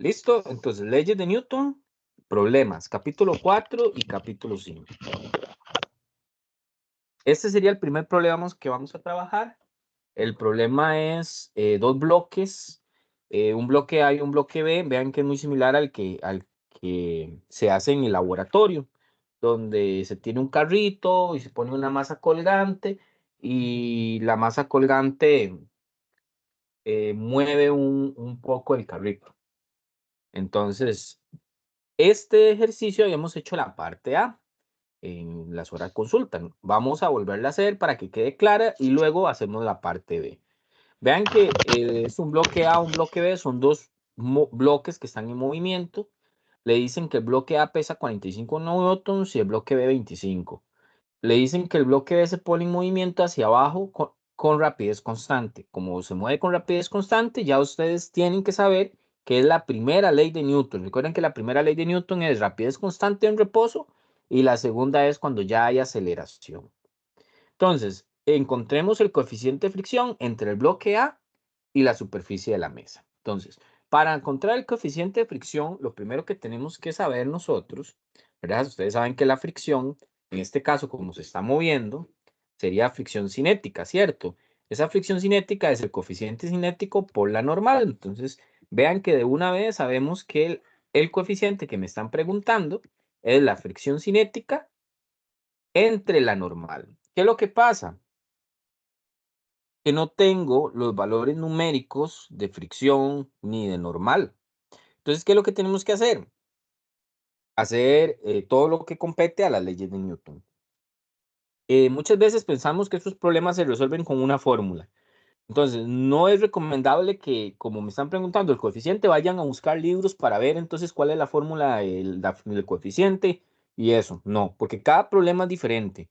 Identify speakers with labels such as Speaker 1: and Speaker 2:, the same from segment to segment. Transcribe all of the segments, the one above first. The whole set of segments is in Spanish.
Speaker 1: ¿Listo? Entonces, leyes de Newton, problemas, capítulo 4 y capítulo 5. Este sería el primer problema que vamos a trabajar. El problema es dos bloques, un bloque A y un bloque B. Vean que es muy similar al que se hace en el laboratorio, donde se tiene un carrito y se pone una masa colgante y la masa colgante mueve un poco el carrito. Entonces, este ejercicio habíamos hecho la parte A en las horas consulta. Vamos a volverla a hacer para que quede clara y luego hacemos la parte B. Vean que es un bloque A, un bloque B, son dos bloques que están en movimiento. Le dicen que el bloque A pesa 45 newtons y el bloque B 25. Le dicen que el bloque B se pone en movimiento hacia abajo con rapidez constante. Como se mueve con rapidez constante, ya ustedes tienen que saber que es la primera ley de Newton. Recuerden que la primera ley de Newton es rapidez constante en reposo y la segunda es cuando ya hay aceleración. Entonces, encontremos el coeficiente de fricción entre el bloque A y la superficie de la mesa. Entonces, para encontrar el coeficiente de fricción, lo primero que tenemos que saber nosotros, ¿verdad? Ustedes saben que la fricción, en este caso, como se está moviendo, sería fricción cinética, ¿cierto? Esa fricción cinética es el coeficiente cinético por la normal. Entonces, vean que de una vez sabemos que el coeficiente que me están preguntando es la fricción cinética entre la normal. ¿Qué es lo que pasa? Que no tengo los valores numéricos de fricción ni de normal. Entonces, ¿qué es lo que tenemos que hacer? Hacer todo lo que compete a las leyes de Newton. Muchas veces pensamos que estos problemas se resuelven con una fórmula. Entonces, no es recomendable que, como me están preguntando el coeficiente, vayan a buscar libros para ver entonces cuál es la fórmula del coeficiente y eso. No, porque cada problema es diferente.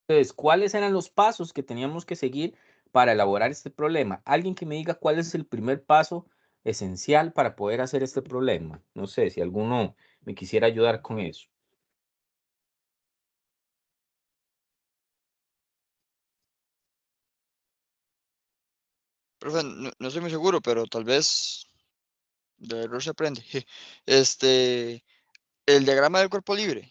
Speaker 1: Entonces, ¿cuáles eran los pasos que teníamos que seguir para elaborar este problema? Alguien que me diga cuál es el primer paso esencial para poder hacer este problema. No sé si alguno me quisiera ayudar con eso.
Speaker 2: Profe, no estoy muy seguro, pero tal vez de error se aprende. Este, el diagrama del cuerpo libre.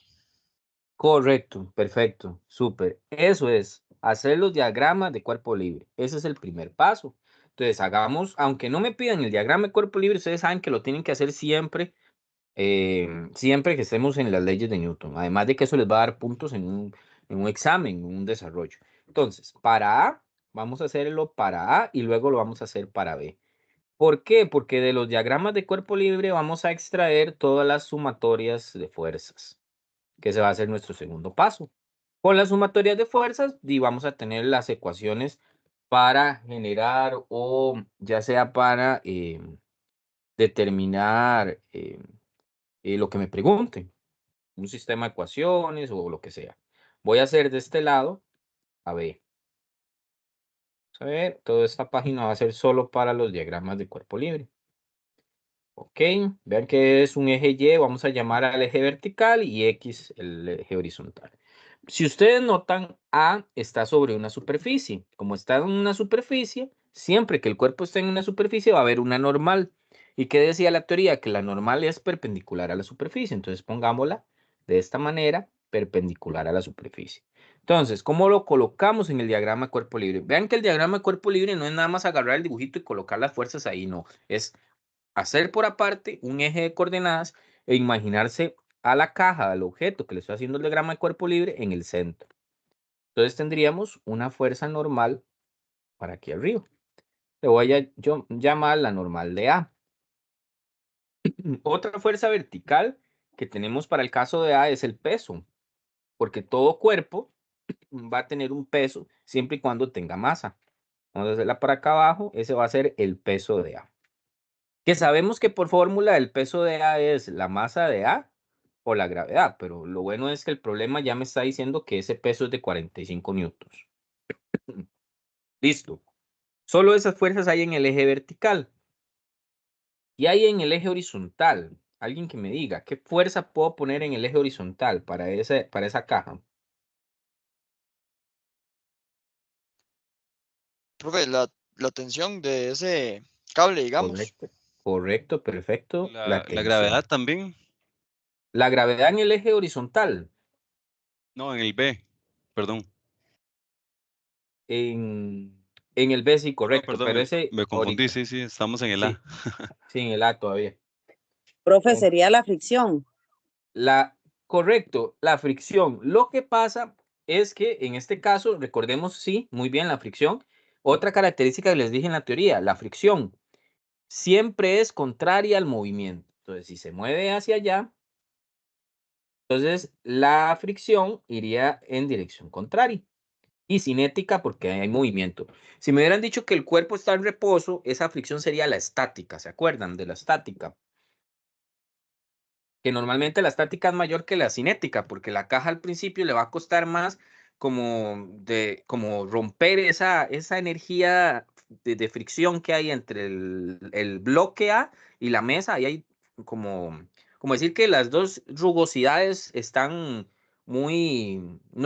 Speaker 1: Correcto, perfecto, súper. Eso es, hacer los diagramas de cuerpo libre. Ese es el primer paso. Entonces, hagamos, aunque no me pidan el diagrama de cuerpo libre, ustedes saben que lo tienen que hacer siempre, siempre que estemos en las leyes de Newton. Además de que eso les va a dar puntos en un examen, en un desarrollo. Entonces, para A, vamos a hacerlo para A y luego lo vamos a hacer para B. ¿Por qué? Porque de los diagramas de cuerpo libre vamos a extraer todas las sumatorias de fuerzas, que se va a hacer nuestro segundo paso. Con las sumatorias de fuerzas, y vamos a tener las ecuaciones para generar o ya sea para determinar lo que me pregunten, un sistema de ecuaciones o lo que sea. Voy a hacer de este lado, a ver, toda esta página va a ser solo para los diagramas de cuerpo libre. Ok, vean que es un eje Y, vamos a llamar al eje vertical y X el eje horizontal. Si ustedes notan, A está sobre una superficie. Como está en una superficie, siempre que el cuerpo esté en una superficie va a haber una normal. ¿Y qué decía la teoría? Que la normal es perpendicular a la superficie. Entonces pongámosla de esta manera, perpendicular a la superficie. Entonces, ¿cómo lo colocamos en el diagrama cuerpo libre? Vean que el diagrama cuerpo libre no es nada más agarrar el dibujito y colocar las fuerzas ahí, no. Es hacer por aparte un eje de coordenadas e imaginarse a la caja, al objeto que le estoy haciendo el diagrama de cuerpo libre en el centro. Entonces tendríamos una fuerza normal para aquí arriba. Le voy a yo llamar la normal de A. Otra fuerza vertical que tenemos para el caso de A es el peso, porque todo cuerpo va a tener un peso siempre y cuando tenga masa. Vamos a hacerla para acá abajo, ese va a ser el peso de A. Que sabemos que por fórmula el peso de A es la masa de A por la gravedad, pero lo bueno es que el problema ya me está diciendo que ese peso es de 45 newtons. Listo. Solo esas fuerzas hay en el eje vertical. Y hay en el eje horizontal. Alguien que me diga, ¿qué fuerza puedo poner en el eje horizontal para esa caja?
Speaker 2: Profe, la tensión de ese cable, digamos.
Speaker 1: Correcto. correcto, perfecto. La
Speaker 3: La gravedad
Speaker 1: tensión.
Speaker 3: también.
Speaker 1: La gravedad en el eje horizontal.
Speaker 3: No, en el B. Perdón.
Speaker 1: En el B sí,
Speaker 3: No,
Speaker 1: correcto,
Speaker 3: perdón,
Speaker 1: pero ese
Speaker 3: me confundí. Sí, sí, estamos en el A.
Speaker 1: sí, sí, en el A todavía.
Speaker 4: Profe,
Speaker 1: En-
Speaker 4: sería la fricción.
Speaker 1: Correcto, la fricción. Lo que pasa es que en este caso, recordemos, sí, muy bien, la fricción. Otra característica que les dije en la teoría, la fricción siempre es contraria al movimiento. Entonces, si se mueve hacia allá, entonces la fricción iría en dirección contraria. Y cinética porque hay movimiento. Si me hubieran dicho que el cuerpo está en reposo, esa fricción sería la estática. ¿Se acuerdan de la estática? Que normalmente la estática es mayor que la cinética, porque la caja al principio le va a costar más como romper esa energía de fricción que hay entre el bloque A y la mesa. Ahí hay como decir que las dos rugosidades no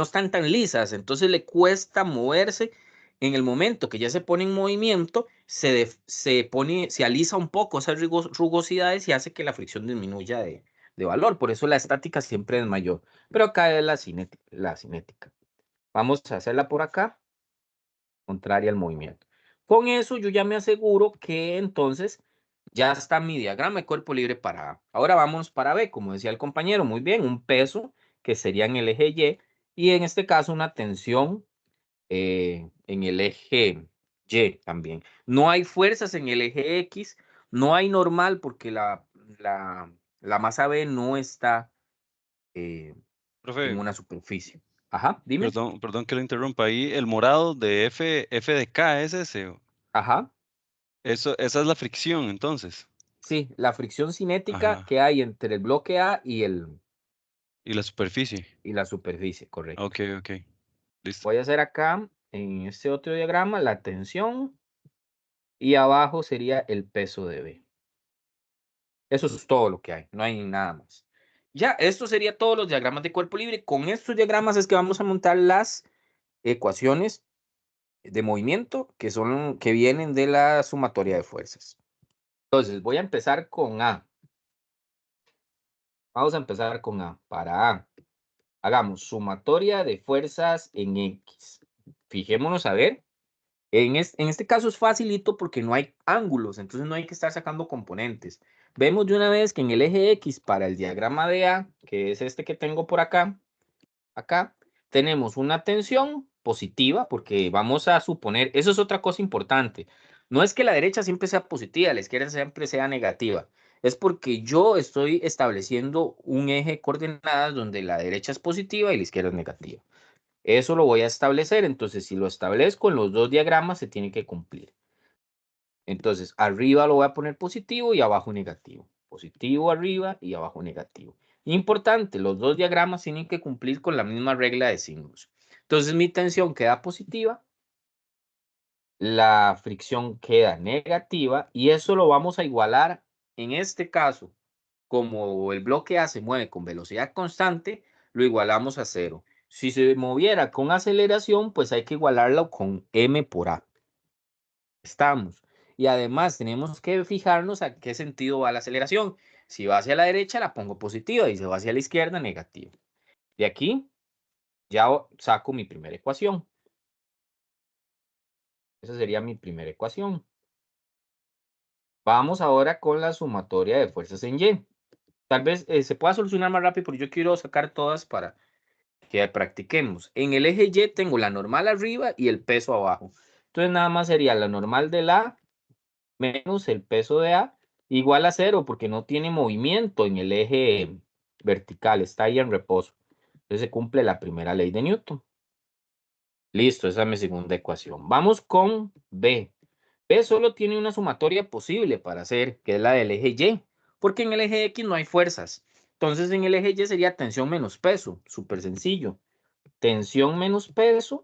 Speaker 1: están tan lisas, entonces le cuesta moverse. En el momento que ya se pone en movimiento, se alisa un poco esas rugosidades y hace que la fricción disminuya de valor. Por eso la estática siempre es mayor. Pero acá es la cinética. Vamos a hacerla por acá, contraria al movimiento. Con eso yo ya me aseguro que entonces ya está mi diagrama de cuerpo libre para A. Ahora vamos para B, como decía el compañero. Muy bien, un peso que sería en el eje Y y en este caso una tensión en el eje Y también. No hay fuerzas en el eje X, no hay normal porque la masa B no está en
Speaker 3: Profe,
Speaker 1: una superficie. Ajá, dime.
Speaker 3: perdón que lo interrumpa. Ahí el morado de F de K es ese.
Speaker 1: Ajá,
Speaker 3: Esa es la fricción, entonces.
Speaker 1: sí, la fricción cinética
Speaker 3: Ajá.
Speaker 1: que hay entre el bloque A
Speaker 3: Y la superficie.
Speaker 1: y la superficie, correcto.
Speaker 3: Ok, ok. Listo.
Speaker 1: Voy a hacer acá, en este otro diagrama, la tensión y abajo sería el peso de B. Eso es todo lo que hay, no hay nada más. Ya, esto sería todos los diagramas de cuerpo libre. Con estos diagramas es que vamos a montar las ecuaciones de movimiento que vienen de la sumatoria de fuerzas. Entonces, voy a empezar con A. Vamos a empezar con A. Para A, hagamos sumatoria de fuerzas en X. Fijémonos a ver. En este caso es facilito porque no hay ángulos, entonces no hay que estar sacando componentes. Vemos de una vez que en el eje X para el diagrama de A, que es este que tengo por acá, tenemos una tensión positiva porque vamos a suponer, eso es otra cosa importante. No es que la derecha siempre sea positiva, la izquierda siempre sea negativa. Es porque yo estoy estableciendo un eje de coordenadas donde la derecha es positiva y la izquierda es negativa. Eso lo voy a establecer, entonces si lo establezco en los dos diagramas se tiene que cumplir. Entonces arriba lo voy a poner positivo y abajo negativo. Positivo arriba y abajo negativo. Importante, los dos diagramas tienen que cumplir con la misma regla de signos. Entonces mi tensión queda positiva, la fricción queda negativa y eso lo vamos a igualar en este caso. Como el bloque A se mueve con velocidad constante, lo igualamos a cero. Si se moviera con aceleración, pues hay que igualarlo con m por a. Estamos. Y además tenemos que fijarnos a qué sentido va la aceleración. Si va hacia la derecha, la pongo positiva y si va hacia la izquierda, negativa. De aquí ya saco mi primera ecuación. Esa sería mi primera ecuación. Vamos ahora con la sumatoria de fuerzas en Y. Tal vez se pueda solucionar más rápido, pero yo quiero sacar todas para que practiquemos. En el eje Y tengo la normal arriba y el peso abajo. Entonces nada más sería la normal de la menos el peso de A igual a cero porque no tiene movimiento en el eje vertical, está ahí en reposo. Entonces se cumple la primera ley de Newton. Listo, esa es mi segunda ecuación. Vamos con B. B solo tiene una sumatoria posible para hacer, que es la del eje Y, porque en el eje X no hay fuerzas. Entonces en el eje Y sería tensión menos peso, súper sencillo. Tensión menos peso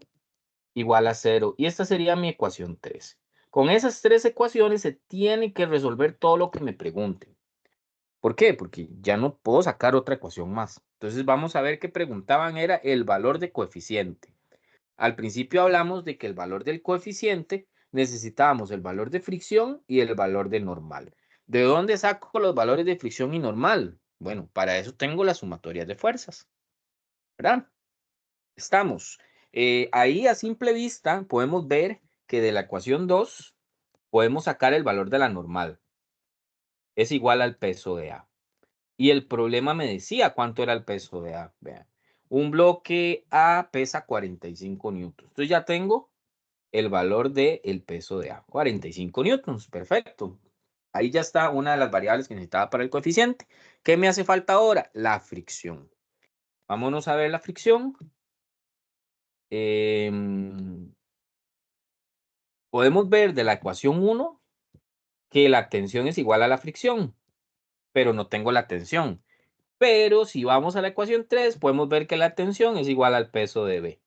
Speaker 1: igual a cero. Y esta sería mi ecuación 3. Con esas tres ecuaciones se tiene que resolver todo lo que me pregunten. ¿Por qué? Porque ya no puedo sacar otra ecuación más. Entonces vamos a ver qué preguntaban era el valor de coeficiente. Al principio hablamos de que el valor del coeficiente necesitábamos el valor de fricción y el valor de normal. ¿De dónde saco los valores de fricción y normal? Bueno, para eso tengo las sumatorias de fuerzas, ¿verdad? Estamos. Ahí a simple vista podemos ver que de la ecuación 2 podemos sacar el valor de la normal. Es igual al peso de A. Y el problema me decía cuánto era el peso de A. Vean, un bloque A pesa 45 newtons. Entonces ya tengo el valor del peso de A. 45 newtons. Perfecto. Ahí ya está una de las variables que necesitaba para el coeficiente. ¿Qué me hace falta ahora? La fricción. Vámonos a ver la fricción. Podemos ver de la ecuación 1 que la tensión es igual a la fricción, pero no tengo la tensión. Pero si vamos a la ecuación 3, podemos ver que la tensión es igual al peso de B.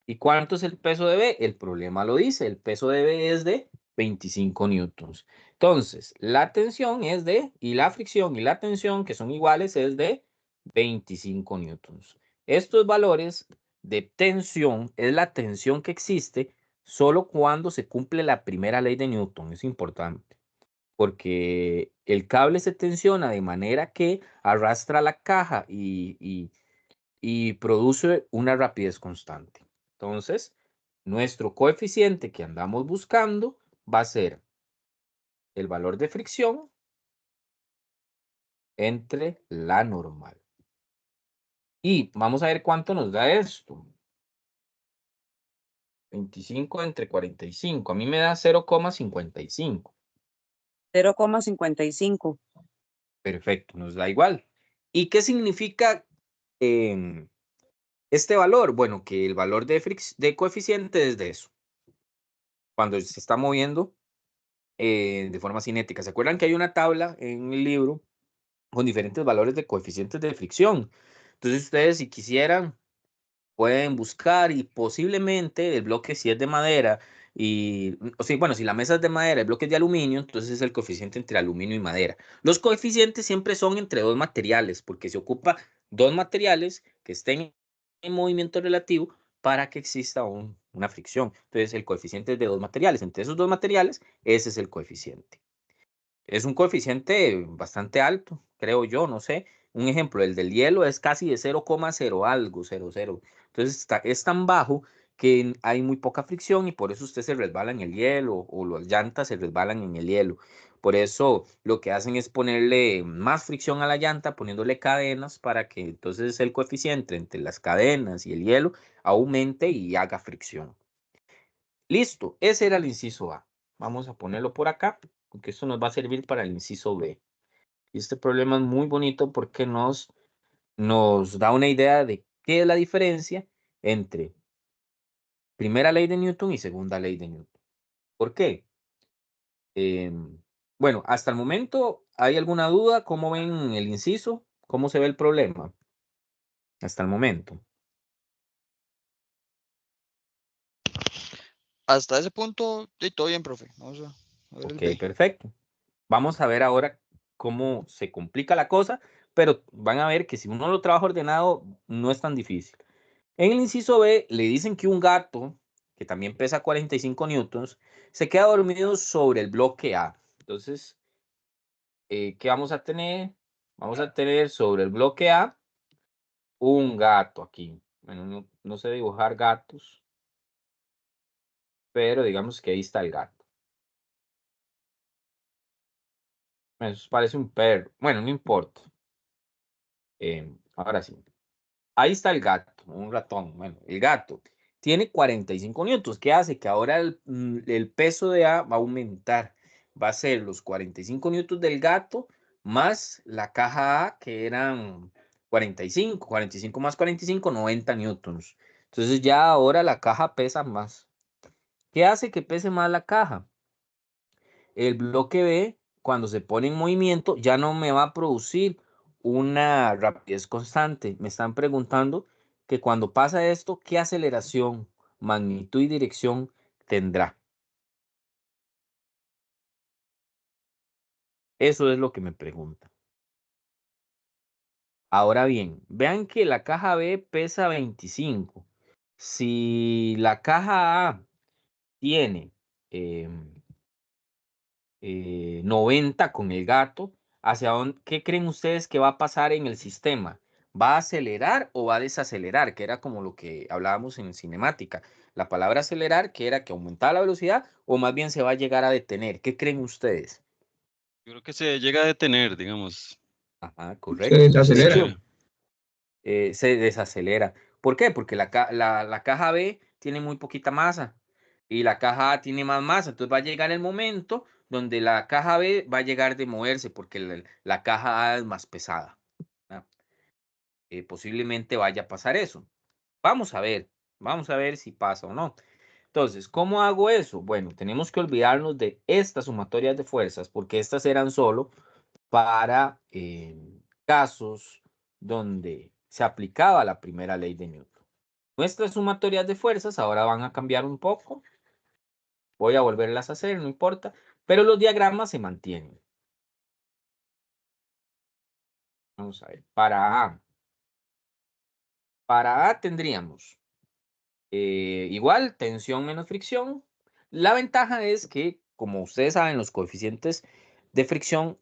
Speaker 1: ¿Y cuánto es el peso de B? El problema lo dice, el peso de B es de 25 newtons. Entonces, la tensión es de, y la fricción y la tensión, que son iguales, es de 25 newtons. Estos valores de tensión es la tensión que existe solo cuando se cumple la primera ley de Newton. Es importante, porque el cable se tensiona de manera que arrastra la caja y produce una rapidez constante. Entonces, nuestro coeficiente que andamos buscando va a ser el valor de fricción entre la normal. Y vamos a ver cuánto nos da esto. 25 entre 45. A mí me da 0,55.
Speaker 4: 0,55.
Speaker 1: Perfecto, nos da igual. ¿Y qué significa este valor? Bueno, que el valor de coeficiente es de eso. Cuando se está moviendo de forma cinética. ¿Se acuerdan que hay una tabla en el libro con diferentes valores de coeficientes de fricción? Entonces ustedes, si quisieran, pueden buscar y posiblemente el bloque, si es de madera, y, o sea, bueno, si la mesa es de madera, el bloque es de aluminio, entonces es el coeficiente entre aluminio y madera. Los coeficientes siempre son entre dos materiales, porque se ocupa dos materiales que estén en movimiento relativo para que exista una fricción. Entonces el coeficiente es de dos materiales. Entre esos dos materiales, ese es el coeficiente. Es un coeficiente bastante alto, creo yo, no sé. Un ejemplo, el del hielo es casi de 0,0 algo, 00. Entonces es tan bajo que hay muy poca fricción y por eso usted se resbala en el hielo o las llantas se resbalan en el hielo. Por eso lo que hacen es ponerle más fricción a la llanta, poniéndole cadenas para que entonces el coeficiente entre las cadenas y el hielo aumente y haga fricción. Listo, ese era el inciso A. Vamos a ponerlo por acá, porque esto nos va a servir para el inciso B. Y este problema es muy bonito porque nos da una idea de qué es la diferencia entre primera ley de Newton y segunda ley de Newton. ¿Por qué? Bueno, hasta el momento, ¿hay alguna duda? ¿Cómo ven el inciso? ¿Cómo se ve el problema? Hasta el momento.
Speaker 2: Hasta ese punto, sí, todo bien, profe. Vamos a ver el
Speaker 1: Ok,
Speaker 2: B.
Speaker 1: perfecto. Vamos a ver ahora cómo se complica la cosa, pero van a ver que si uno lo trabaja ordenado, no es tan difícil. En el inciso B le dicen que un gato, que también pesa 45 newtons, se queda dormido sobre el bloque A. Entonces, ¿qué vamos a tener? Vamos a tener sobre el bloque A un gato aquí. Bueno, no sé dibujar gatos, pero digamos que ahí está el gato. Eso parece un perro. Bueno, no importa. Ahora sí. Ahí está el gato, un ratón. Bueno, el gato tiene 45 newtons. ¿Qué hace? Que ahora el peso de A va a aumentar. Va a ser los 45 newtons del gato más la caja A, que eran 45. 45 más 45, 90 newtons. Entonces ya ahora la caja pesa más. ¿Qué hace que pese más la caja? El bloque B, cuando se pone en movimiento, ya no me va a producir una rapidez constante. Me están preguntando que cuando pasa esto, ¿qué aceleración, magnitud y dirección tendrá? Eso es lo que me pregunta. Ahora bien, vean que la caja B pesa 25. Si la caja A tiene 90 con el gato, ¿qué creen ustedes que va a pasar en el sistema? ¿Va a acelerar o va a desacelerar? Que era como lo que hablábamos en cinemática. La palabra acelerar, que era que aumentaba la velocidad, o más bien se va a llegar a detener. ¿Qué creen ustedes?
Speaker 3: Yo creo que se llega a detener, digamos.
Speaker 1: Ajá,
Speaker 5: Se
Speaker 1: correcto. De
Speaker 5: desacelera.
Speaker 1: hecho, se desacelera. ¿Por qué? Porque la caja B tiene muy poquita masa y la caja A tiene más masa. Entonces va a llegar el momento donde la caja B va a llegar de moverse porque la caja A es más pesada. Posiblemente vaya a pasar eso. Vamos a ver si pasa o no. Entonces, ¿cómo hago eso? Bueno, tenemos que olvidarnos de estas sumatorias de fuerzas porque estas eran solo para casos donde se aplicaba la primera ley de Newton. Nuestras sumatorias de fuerzas ahora van a cambiar un poco. Voy a volverlas a hacer, no importa, pero los diagramas se mantienen. Vamos a ver, para A tendríamos igual tensión menos fricción. La ventaja es que, como ustedes saben, los coeficientes de fricción,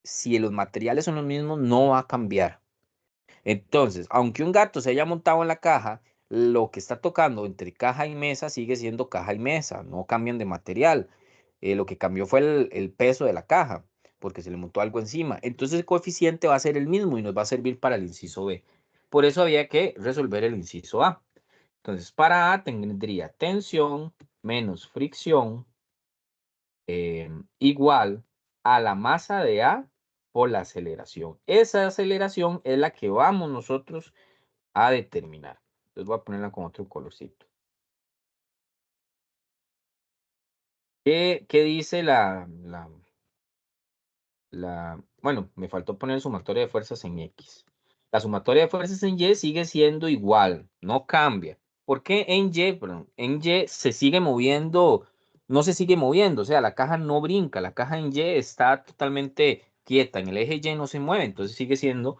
Speaker 1: si los materiales son los mismos, no va a cambiar. Entonces, aunque un gato se haya montado en la caja, lo que está tocando entre caja y mesa sigue siendo caja y mesa, no cambian de material. Lo que cambió fue el peso de la caja, porque se le montó algo encima. Entonces el coeficiente va a ser el mismo y nos va a servir para el inciso B. Por eso había que resolver el inciso A. Entonces, para A tendría tensión menos fricción igual a la masa de A por la aceleración. Esa aceleración es la que vamos nosotros a determinar. Entonces voy a ponerla con otro colorcito. ¿Qué dice bueno, me faltó poner sumatoria de fuerzas en X. La sumatoria de fuerzas en Y sigue siendo igual, no cambia. ¿Por qué en Y? Perdón, en Y se sigue moviendo, no se sigue moviendo, o sea, la caja no brinca, la caja en Y está totalmente quieta, en el eje Y no se mueve, entonces sigue siendo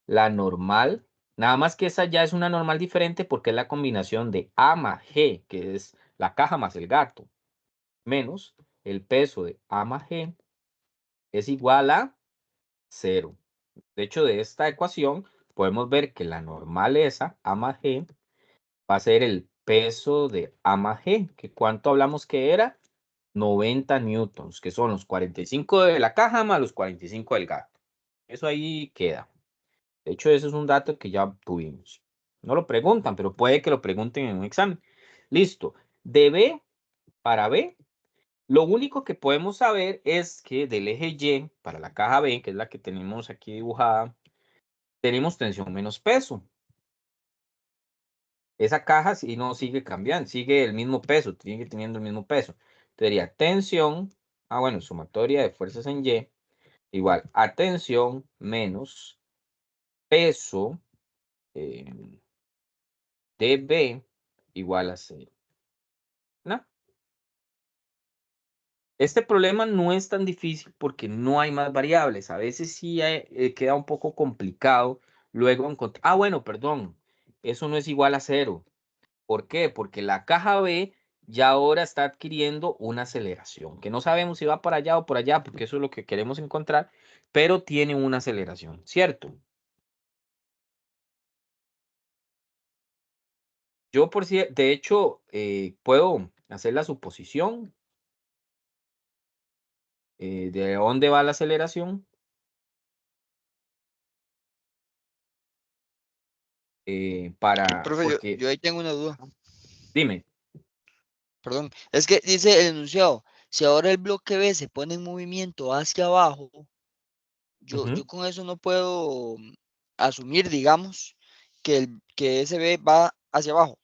Speaker 1: la normal. Nada más que esa ya es una normal diferente porque es la combinación de A más G, que es la caja más el gato, menos el peso de A más G es igual a 0. De hecho, de esta ecuación podemos ver que la normal esa, A más G, va a ser el peso de A más G, que ¿cuánto hablamos que era? 90 newtons, que son los 45 de la caja más los 45 del gato. Eso ahí queda. De hecho, ese es un dato que ya tuvimos. No lo preguntan, pero puede que lo pregunten en un examen. Listo. De B para B, lo único que podemos saber es que del eje Y para la caja B, que es la que tenemos aquí dibujada, tenemos tensión menos peso. Esa caja sí no sigue cambiando, sigue el mismo peso, sigue teniendo el mismo peso. Sería tensión, bueno, sumatoria de fuerzas en Y, igual a tensión menos peso de B igual a 0. ¿No? Este problema no es tan difícil porque no hay más variables. A veces sí queda un poco complicado luego encontrar. Bueno, perdón, eso no es igual a 0. ¿Por qué? Porque la caja B ya ahora está adquiriendo una aceleración, que no sabemos si va para allá o por allá, porque eso es lo que queremos encontrar, pero tiene una aceleración, ¿cierto? Yo de hecho, puedo hacer la suposición de dónde va la aceleración.
Speaker 2: Profe,
Speaker 1: Porque,
Speaker 2: yo ahí tengo una duda.
Speaker 1: dime.
Speaker 2: Perdón. Es que dice el enunciado, si ahora el bloque B se pone en movimiento hacia abajo, yo con eso no puedo asumir, digamos, que ese B va hacia abajo.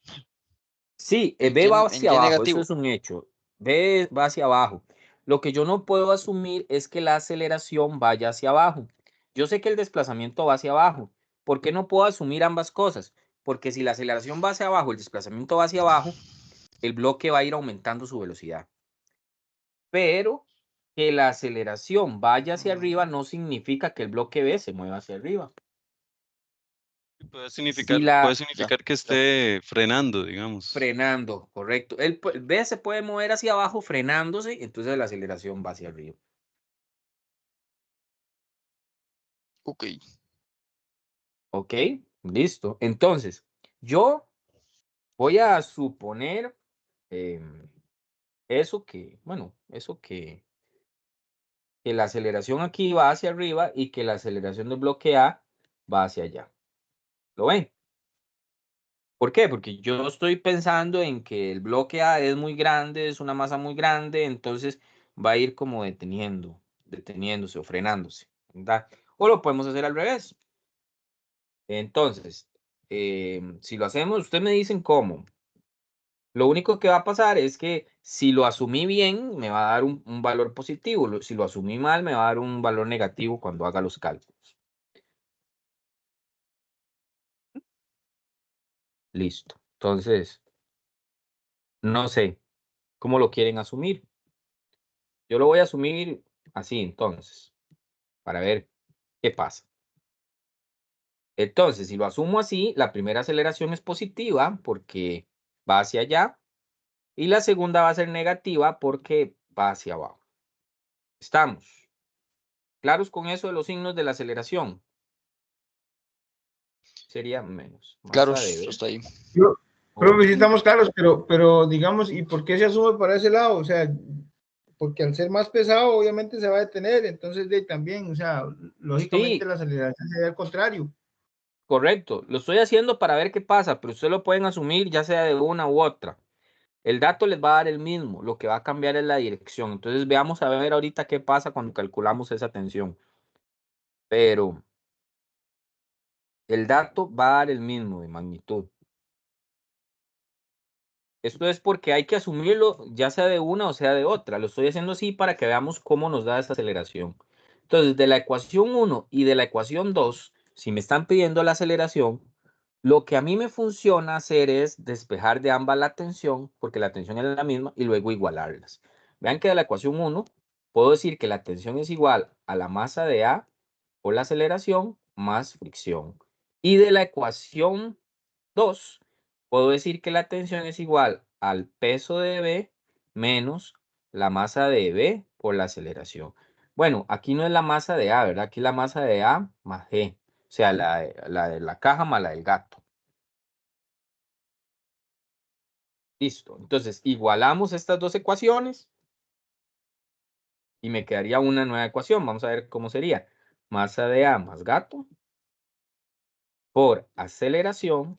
Speaker 1: Sí, B va hacia
Speaker 2: En Y
Speaker 1: abajo, eso
Speaker 2: negativo.
Speaker 1: es un hecho. B va hacia abajo. Lo que yo no puedo asumir es que la aceleración vaya hacia abajo. Yo sé que el desplazamiento va hacia abajo. ¿Por qué no puedo asumir ambas cosas? Porque si la aceleración va hacia abajo, el desplazamiento va hacia abajo, el bloque va a ir aumentando su velocidad. Pero que la aceleración vaya hacia arriba no significa que el bloque B se mueva hacia arriba.
Speaker 3: Puede
Speaker 1: Si
Speaker 3: significar que esté frenando, digamos.
Speaker 1: Frenando, correcto. El B se puede mover hacia abajo frenándose, entonces la aceleración va hacia arriba.
Speaker 2: Ok.
Speaker 1: ¿Ok? Listo. Entonces, yo voy a suponer eso que la aceleración aquí va hacia arriba y que la aceleración del bloque A va hacia allá. ¿Lo ven? ¿Por qué? Porque yo estoy pensando en que el bloque A es muy grande, es una masa muy grande, entonces va a ir como deteniéndose o frenándose, ¿verdad? O lo podemos hacer al revés. Entonces, si lo hacemos, ustedes me dicen cómo. Lo único que va a pasar es que si lo asumí bien, me va a dar un valor positivo. Si lo asumí mal, me va a dar un valor negativo cuando haga los cálculos. Listo. Entonces, no sé cómo lo quieren asumir. Yo lo voy a asumir así, entonces, para ver qué pasa. Entonces, si lo asumo así, la primera aceleración es positiva porque va hacia allá y la segunda va a ser negativa porque va hacia abajo. ¿Estamos claros con eso de los signos de la aceleración? Sería menos
Speaker 2: Claro,
Speaker 1: masa de B
Speaker 2: hasta ahí.
Speaker 5: Yo,
Speaker 1: por
Speaker 5: profe, sí estamos claros, pero digamos, ¿y por qué se asume para ese lado? O sea, porque al ser más pesado, obviamente se va a detener, entonces también, o sea, lógicamente
Speaker 1: sí,
Speaker 5: la aceleración sería al contrario.
Speaker 1: correcto. Lo estoy haciendo para ver qué pasa, pero ustedes lo pueden asumir ya sea de una u otra. El dato les va a dar el mismo, lo que va a cambiar es la dirección. Entonces veamos a ver ahorita qué pasa cuando calculamos esa tensión. Pero el dato va a dar el mismo de magnitud. Esto es porque hay que asumirlo ya sea de una o sea de otra. Lo estoy haciendo así para que veamos cómo nos da esa aceleración. Entonces, de la ecuación 1 y de la ecuación 2, si me están pidiendo la aceleración, lo que a mí me funciona hacer es despejar de ambas la tensión, porque la tensión es la misma, y luego igualarlas. Vean que de la ecuación 1 puedo decir que la tensión es igual a la masa de A por la aceleración más fricción. Y de la ecuación 2, puedo decir que la tensión es igual al peso de B menos la masa de B por la aceleración. Bueno, aquí no es la masa de A, ¿verdad? Aquí es la masa de A más G. O sea, la de la caja más la del gato. Listo. Entonces, igualamos estas dos ecuaciones y me quedaría una nueva ecuación. Vamos a ver cómo sería. Masa de A más gato por aceleración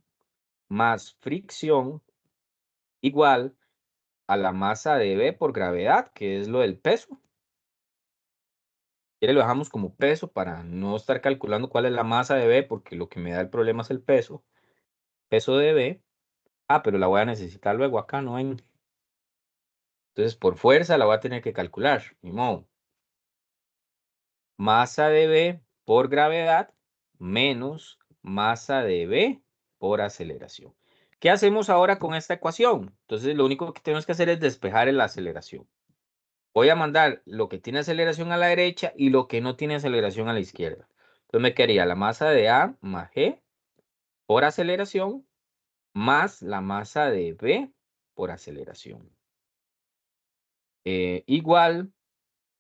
Speaker 1: más fricción igual a la masa de B por gravedad, que es lo del peso. Y lo dejamos como peso para no estar calculando cuál es la masa de B, porque lo que me da el problema es el peso. Peso de B. Ah, pero la voy a necesitar luego acá, ¿no? Entonces, por fuerza la voy a tener que calcular. Ni modo. Masa de B por gravedad menos masa de B por aceleración. ¿Qué hacemos ahora con esta ecuación? Entonces, lo único que tenemos que hacer es despejar la aceleración. Voy a mandar lo que tiene aceleración a la derecha y lo que no tiene aceleración a la izquierda. Entonces me quedaría la masa de A más G por aceleración más la masa de B por aceleración. Igual,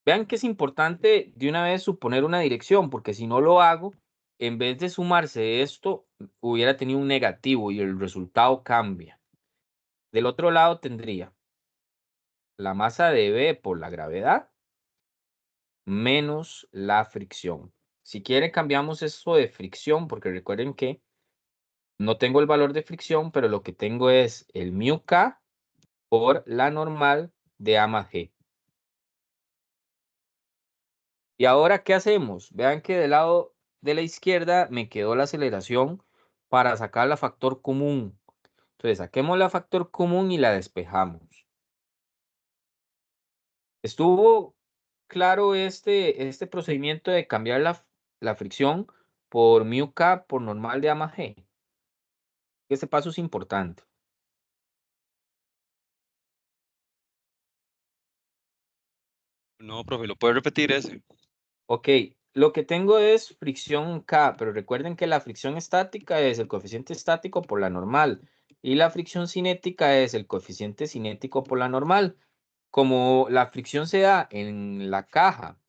Speaker 1: vean que es importante de una vez suponer una dirección, porque si no lo hago, en vez de sumarse esto, hubiera tenido un negativo y el resultado cambia. Del otro lado tendría la masa de B por la gravedad menos la fricción. Si quiere cambiamos esto de fricción, porque recuerden que no tengo el valor de fricción, pero lo que tengo es el mu k por la normal de A más G. Y ahora, ¿qué hacemos? Vean que del lado de la izquierda me quedó la aceleración para sacar la factor común. Entonces, saquemos la factor común y la despejamos. Estuvo claro este procedimiento de cambiar la fricción por mu k por normal de A más G. Este paso es importante.
Speaker 3: No, profe, ¿lo puede repetir ese?
Speaker 1: Ok, lo que tengo es fricción K, pero recuerden que la fricción estática es el coeficiente estático por la normal y la fricción cinética es el coeficiente cinético por la normal. Como la fricción se da en la caja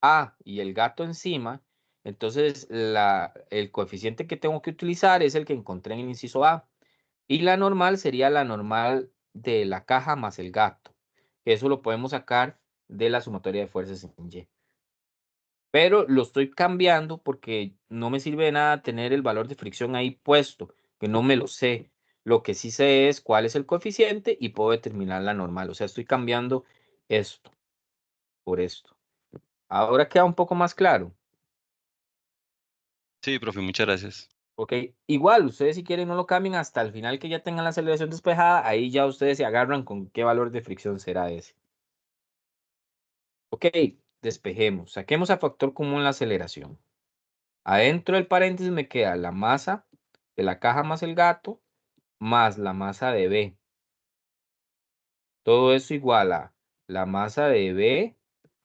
Speaker 1: A y el gato encima, Entonces, el coeficiente que tengo que utilizar es el que encontré en el inciso A. Y la normal sería la normal de la caja más el gato. Eso lo podemos sacar de la sumatoria de fuerzas en Y. Pero lo estoy cambiando porque no me sirve de nada tener el valor de fricción ahí puesto, que no me lo sé. Lo que sí sé es cuál es el coeficiente y puedo determinar la normal. O sea, estoy cambiando esto por esto. Ahora queda un poco más claro.
Speaker 3: Sí, profe, muchas gracias.
Speaker 1: Ok, igual, ustedes si quieren no lo cambien hasta el final que ya tengan la aceleración despejada, ahí ya ustedes se agarran con qué valor de fricción será ese. Ok, despejemos, saquemos a factor común la aceleración. Adentro del paréntesis me queda la masa de la caja más el gato, más la masa de B. Todo eso igual a la masa de B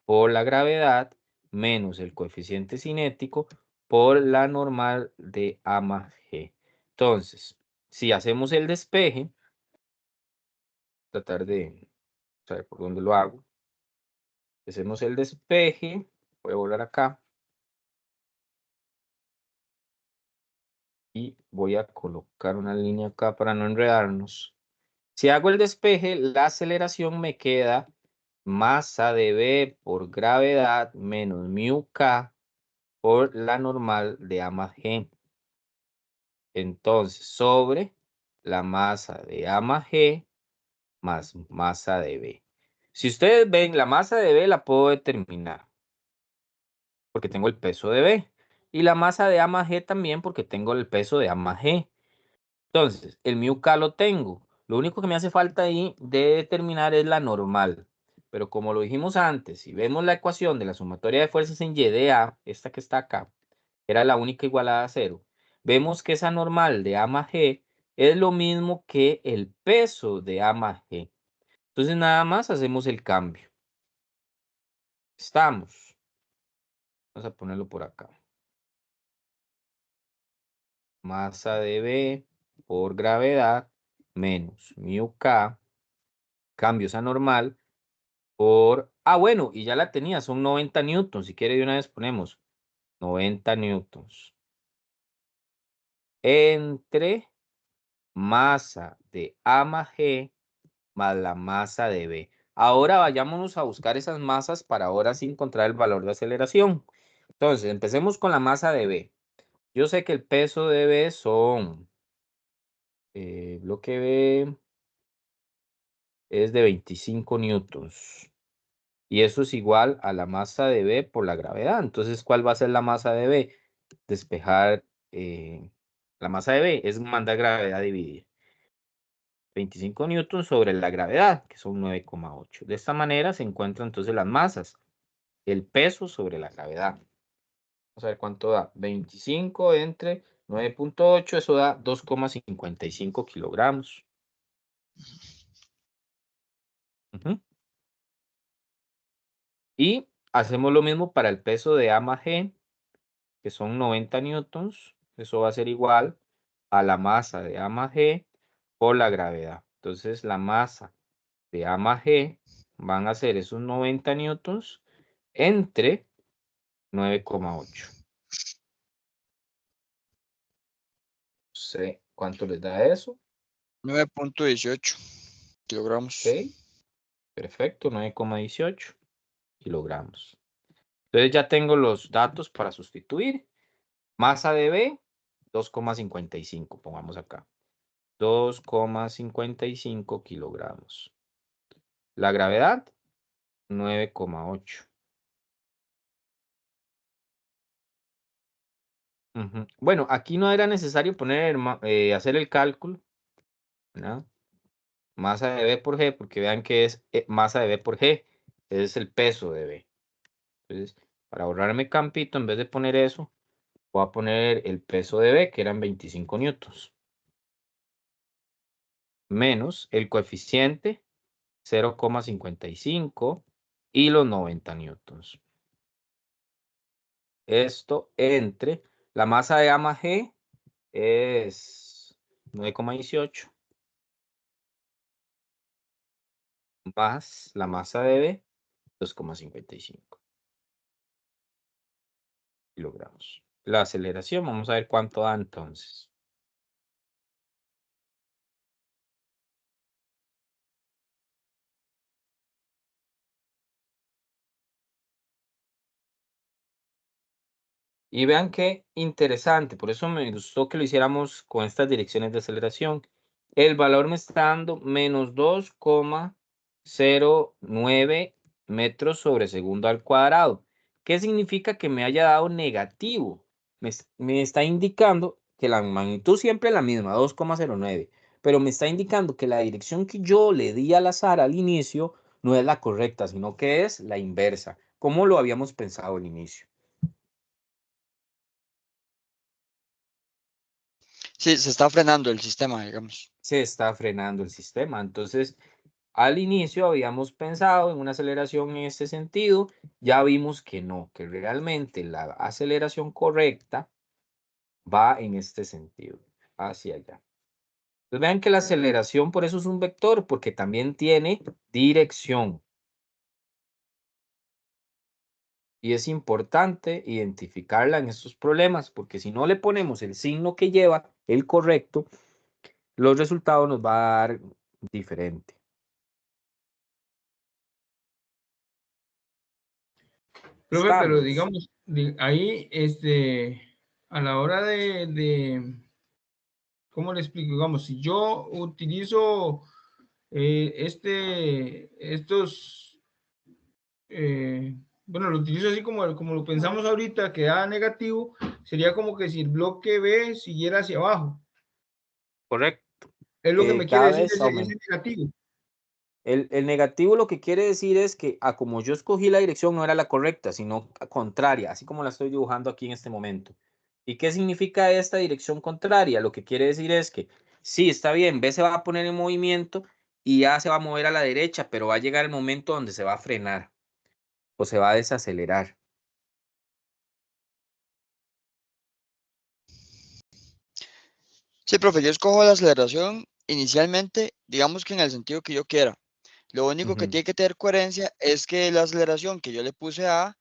Speaker 1: por la gravedad menos el coeficiente cinético por la normal de A más G. Entonces, si hacemos el despeje, tratar de saber por dónde lo hago. Hacemos el despeje, voy a volar acá. Y voy a colocar una línea acá para no enredarnos. Si hago el despeje, la aceleración me queda masa de B por gravedad menos mu k por la normal de A más G. Entonces, sobre la masa de A más G más masa de B. Si ustedes ven, la masa de B la puedo determinar porque tengo el peso de B. Y la masa de A más G también porque tengo el peso de A más G. Entonces, el mu k lo tengo. Lo único que me hace falta ahí de determinar es la normal. Pero como lo dijimos antes, si vemos la ecuación de la sumatoria de fuerzas en Y de A, esta que está acá, era la única igualada a 0. Vemos que esa normal de A más G es lo mismo que el peso de A más G. Entonces nada más hacemos el cambio. Estamos. Vamos a ponerlo por acá. Masa de B por gravedad menos mu k. Cambio esa normal por... Ah, bueno, y ya la tenía, son 90 newtons. Si quiere de una vez ponemos 90 newtons. Entre masa de A más G más la masa de B. Ahora vayámonos a buscar esas masas para ahora sí encontrar el valor de aceleración. Entonces, empecemos con la masa de B. Yo sé que el peso de B son... bloque B es de 25 newtons. Y eso es igual a la masa de B por la gravedad. Entonces, ¿cuál va a ser la masa de B? Despejar la masa de B es mandar gravedad dividir. 25 newtons sobre la gravedad, que son 9,8. De esta manera se encuentran entonces las masas. El peso sobre la gravedad. Vamos a ver cuánto da. 25 entre 9,8, eso da 2,55 kilogramos. Y hacemos lo mismo para el peso de A más G, que son 90 newtons. Eso va a ser igual a la masa de A más G por la gravedad. Entonces, la masa de A más G van a ser esos 90 newtons entre 9,8. No sé cuánto les da eso.
Speaker 2: 9.18 kilogramos.
Speaker 1: Ok, perfecto, 9,18 kilogramos. Entonces ya tengo los datos para sustituir. Masa de B, 2,55, pongamos acá. 2,55 kilogramos. La gravedad, 9,8. Bueno, aquí no era necesario poner, hacer el cálculo, ¿no? Masa de B por G, porque vean que es masa de B por G, es el peso de B. Entonces, para ahorrarme campito, en vez de poner eso, voy a poner el peso de B, que eran 25 newtons, menos el coeficiente, 0,55, y los 90 newtons. Esto entre la masa de A más G es 9,18 más la masa de B 2,55. kilogramos. La aceleración, vamos a ver cuánto da entonces. Y vean qué interesante, por eso me gustó que lo hiciéramos con estas direcciones de aceleración. El valor me está dando menos 2,09 metros sobre segundo al cuadrado. ¿Qué significa que me haya dado negativo? Me está indicando que la magnitud siempre es la misma, 2,09, pero me está indicando que la dirección que yo le di al azar al inicio no es la correcta, sino que es la inversa, como lo habíamos pensado al inicio.
Speaker 2: Sí, se está frenando el sistema, digamos.
Speaker 1: Se está frenando el sistema. Entonces, al inicio habíamos pensado en una aceleración en este sentido, ya vimos que no, que realmente la aceleración correcta va en este sentido, hacia allá. Entonces, vean que la aceleración por eso es un vector, porque también tiene dirección. Y es importante identificarla en estos problemas, porque si no le ponemos el signo que lleva, el correcto, los resultados nos va a dar diferente.
Speaker 5: Profe, pero
Speaker 1: Estamos.
Speaker 5: digamos, ahí, a la hora ¿cómo le explico? Digamos, si yo utilizo bueno, lo utilizo así como lo pensamos ahorita, que da negativo, sería como que si el bloque B siguiera hacia abajo.
Speaker 1: Correcto.
Speaker 5: Es lo que me quiere
Speaker 1: Cada
Speaker 5: decir
Speaker 1: vez
Speaker 5: ese
Speaker 1: aumenta.
Speaker 5: negativo.
Speaker 1: El negativo lo que quiere decir es que como yo escogí la dirección no era la correcta, sino contraria, así como la estoy dibujando aquí en este momento. ¿Y qué significa esta dirección contraria? Lo que quiere decir es que sí, está bien, B se va a poner en movimiento y A se va a mover a la derecha, pero va a llegar el momento donde se va a frenar o se va a desacelerar.
Speaker 2: Sí, profe, yo escojo la aceleración inicialmente, digamos que en el sentido que yo quiera. Lo único que tiene que tener coherencia es que la aceleración que yo le puse a A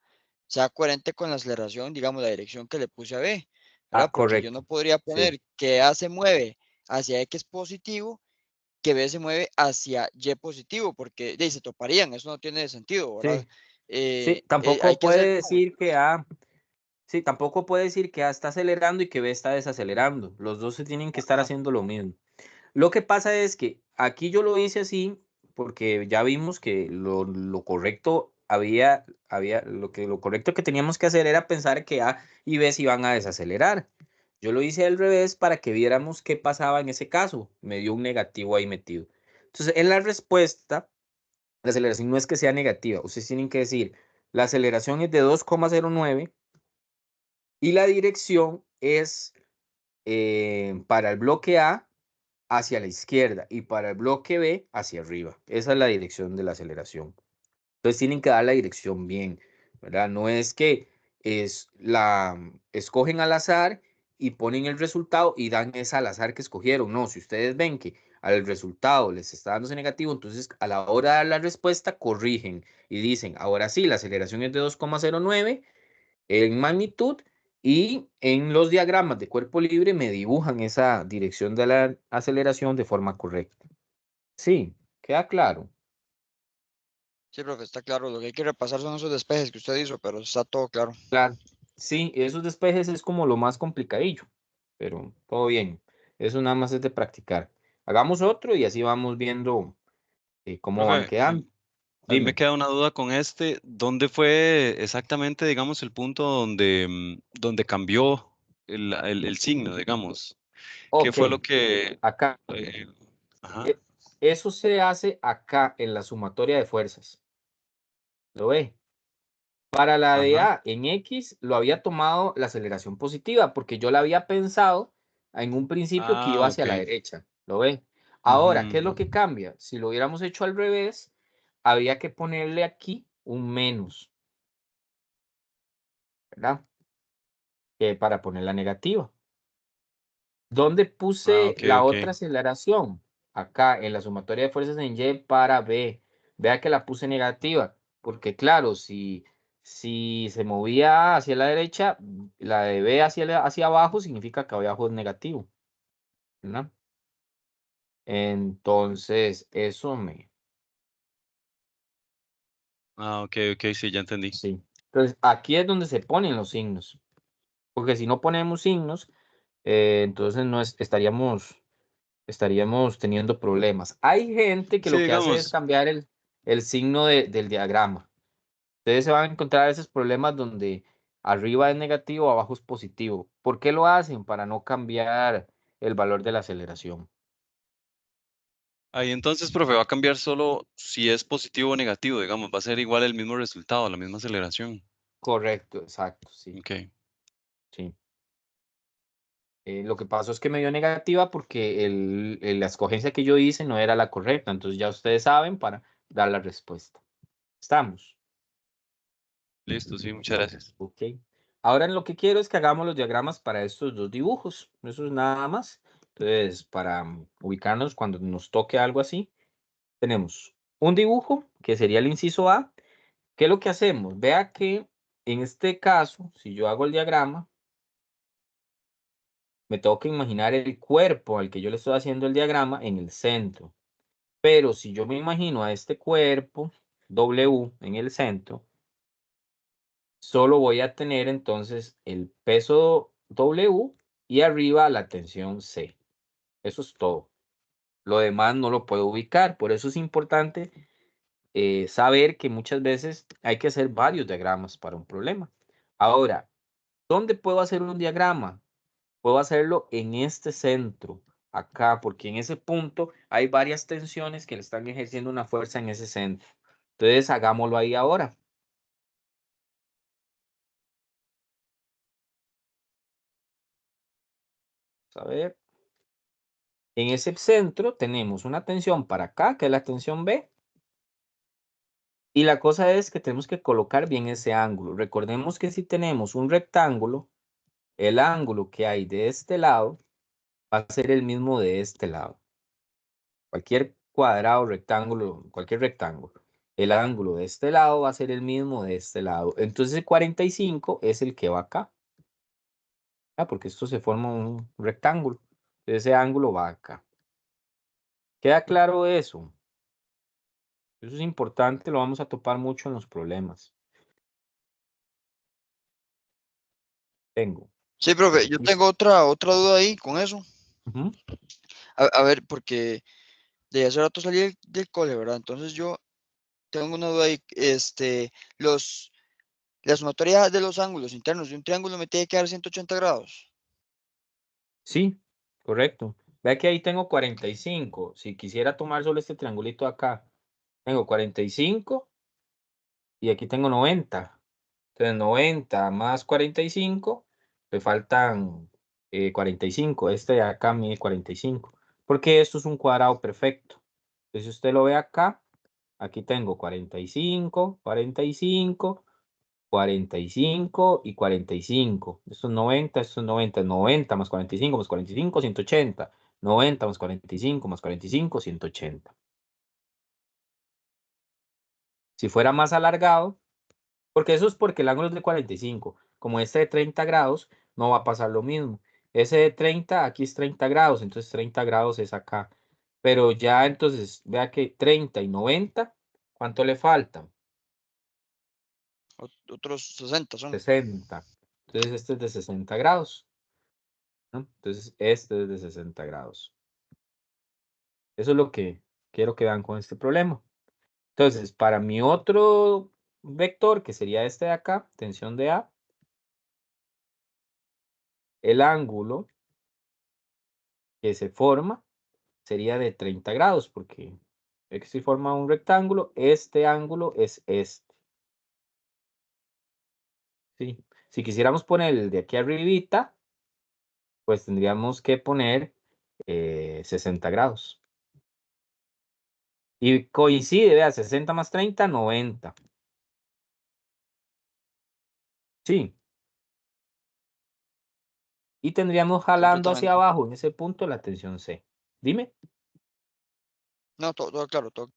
Speaker 2: sea coherente con la aceleración, digamos, la dirección que le puse a B, ¿verdad?
Speaker 1: Ah,
Speaker 2: Porque yo
Speaker 1: correcto.
Speaker 2: no podría
Speaker 1: Sí.
Speaker 2: poner que A se mueve hacia X positivo, que B se mueve hacia Y positivo, porque de ahí se toparían, eso no tiene sentido, ¿verdad?
Speaker 1: Sí. Sí, tampoco
Speaker 2: Hay que hacer
Speaker 1: puede
Speaker 2: como,
Speaker 1: decir que A. Sí, tampoco puede decir que A está acelerando y que B está desacelerando. Los dos se tienen que estar
Speaker 2: ajá,
Speaker 1: haciendo lo mismo. Lo que pasa es que aquí yo lo hice así porque ya vimos que lo correcto lo correcto que teníamos que hacer era pensar que A y B se iban a desacelerar. Yo lo hice al revés para que viéramos qué pasaba en ese caso. Me dio un negativo ahí metido. Entonces, en la respuesta, la aceleración no es que sea negativa. Ustedes tienen que decir, la aceleración es de 2,09 y la dirección es para el bloque A hacia la izquierda y para el bloque B hacia arriba. Esa es la dirección de la aceleración. Entonces tienen que dar la dirección bien, ¿verdad? No es que escogen al azar y ponen el resultado y dan esa al azar que escogieron. No, si ustedes ven que al resultado les está dándose negativo, entonces a la hora de dar la respuesta corrigen y dicen, ahora sí, la aceleración es de 2,09 en magnitud y en los diagramas de cuerpo libre me dibujan esa dirección de la aceleración de forma correcta. Sí, queda claro.
Speaker 2: sí, profe, está claro, lo que hay que repasar son esos despejes que usted hizo, pero está todo claro.
Speaker 1: Claro. Sí, esos despejes es como lo más complicadillo, pero todo bien. Eso nada más es de practicar. Hagamos otro y así vamos viendo cómo van
Speaker 3: Profe,
Speaker 1: quedando.
Speaker 3: a mí me
Speaker 1: Dime.
Speaker 3: queda una duda con este. ¿Dónde fue exactamente, digamos, el punto donde, donde cambió el signo, digamos? ¿Qué
Speaker 1: Ok,
Speaker 3: fue lo que...
Speaker 1: acá.
Speaker 3: eh, ajá.
Speaker 1: e- Eso se hace acá en la sumatoria de fuerzas. ¿Lo ve? Para la de
Speaker 3: Ajá.
Speaker 1: A en X lo había tomado la aceleración positiva porque yo la había pensado en un principio que iba
Speaker 3: Ah,
Speaker 1: hacia
Speaker 3: ok.
Speaker 1: la derecha. ¿Lo ve? Ahora, ¿qué es lo
Speaker 3: Ujú.
Speaker 1: que cambia? Si lo hubiéramos hecho al revés, había que ponerle aquí un menos, ¿verdad? Para poner la negativa. ¿Dónde
Speaker 3: Ah,
Speaker 1: puse
Speaker 3: ok,
Speaker 1: la
Speaker 3: ok.
Speaker 1: otra aceleración? Acá, en la sumatoria de fuerzas en Y para B. Vea que la puse negativa, porque claro, si Si se movía hacia la derecha, la de B hacia abajo significa que abajo es negativo, ¿verdad? Entonces, eso me...
Speaker 3: Ah, ok, sí, ya entendí.
Speaker 1: Sí. Entonces, aquí es donde se ponen los signos. Porque si no ponemos signos, entonces no estaríamos teniendo problemas. Hay gente que
Speaker 3: Sí,
Speaker 1: lo que hace es
Speaker 3: digamos,
Speaker 1: cambiar el signo del diagrama. Ustedes se van a encontrar esos problemas donde arriba es negativo, abajo es positivo. ¿Por qué lo hacen? Para no cambiar el valor de la aceleración.
Speaker 3: ahí entonces, profe, va a cambiar solo si es positivo o negativo, digamos, va a ser igual el mismo resultado, la misma aceleración.
Speaker 1: Correcto, exacto, sí,
Speaker 3: Ok,
Speaker 1: sí. Lo que pasó es que me dio negativa porque la escogencia que yo hice no era la correcta. Entonces ya ustedes saben para dar la respuesta. ¿Estamos?
Speaker 3: listo, sí, muchas gracias.
Speaker 1: Ok. Ahora lo que quiero es que hagamos los diagramas para estos dos dibujos. Eso es nada más. Entonces, para ubicarnos cuando nos toque algo así, tenemos un dibujo que sería el inciso A. ¿Qué es lo que hacemos? Vea que en este caso, si yo hago el diagrama, me tengo que imaginar el cuerpo al que yo le estoy haciendo el diagrama en el centro. Pero si yo me imagino a este cuerpo W en el centro, solo voy a tener entonces el peso W y arriba la tensión C. Eso es todo. Lo demás no lo puedo ubicar. Por eso es importante saber que muchas veces hay que hacer varios diagramas para un problema. Ahora, ¿dónde puedo hacer un diagrama? Puedo hacerlo en este centro, acá, porque en ese punto hay varias tensiones que le están ejerciendo una fuerza en ese centro. Entonces, hagámoslo ahí ahora. Vamos a ver. En ese centro tenemos una tensión para acá, que es la tensión B. Y la cosa es que tenemos que colocar bien ese ángulo. Recordemos que si tenemos un rectángulo, el ángulo que hay de este lado va a ser el mismo de este lado. Cualquier cuadrado, rectángulo, cualquier rectángulo. El ángulo de este lado va a ser el mismo de este lado. Entonces el 45 es el que va acá. Porque esto se forma un rectángulo. Ese ángulo va acá. ¿Queda claro eso? Eso es importante, lo vamos a topar mucho en los problemas. Tengo.
Speaker 2: Sí, profe, yo tengo otra duda ahí con eso.
Speaker 1: Ujú.
Speaker 2: A ver, porque de hace rato salí del cole, ¿verdad? Entonces yo tengo una duda ahí. La sumatoria de los ángulos internos de un triángulo me tiene que dar 180 grados.
Speaker 1: Sí, correcto. Vea que ahí tengo 45. Si quisiera tomar solo este triangulito acá, tengo 45 y aquí tengo 90. Entonces 90 más 45, me faltan 45. Este de acá mide 45, porque esto es un cuadrado perfecto. Entonces si usted lo ve acá, aquí tengo 45, 45, 45 y 45. Esto es 90, esto es 90. 90 más 45 más 45, 180. 90 más 45 más 45, 180. Si fuera más alargado, porque eso es porque el ángulo es de 45. Como este de 30 grados, no va a pasar lo mismo. Ese de 30, aquí es 30 grados, entonces 30 grados es acá. Pero ya entonces, vea que 30 y 90, ¿cuánto le falta?
Speaker 2: Otros 60 son.
Speaker 1: 60. Entonces este es de 60 grados, ¿no? Entonces este es de 60 grados. Eso es lo que quiero que vean con este problema. Entonces, para mi otro vector, que sería este de acá, tensión de A, el ángulo que se forma sería de 30 grados, porque si forma un rectángulo, este ángulo es este. ¿Sí? Si quisiéramos poner el de aquí arribita, pues tendríamos que poner 60 grados. Y coincide, vea, 60 más 30, 90. Sí. Y tendríamos jalando hacia
Speaker 2: Completamente.
Speaker 1: abajo en ese punto la tensión C. Dime.
Speaker 2: No, todo claro, todo.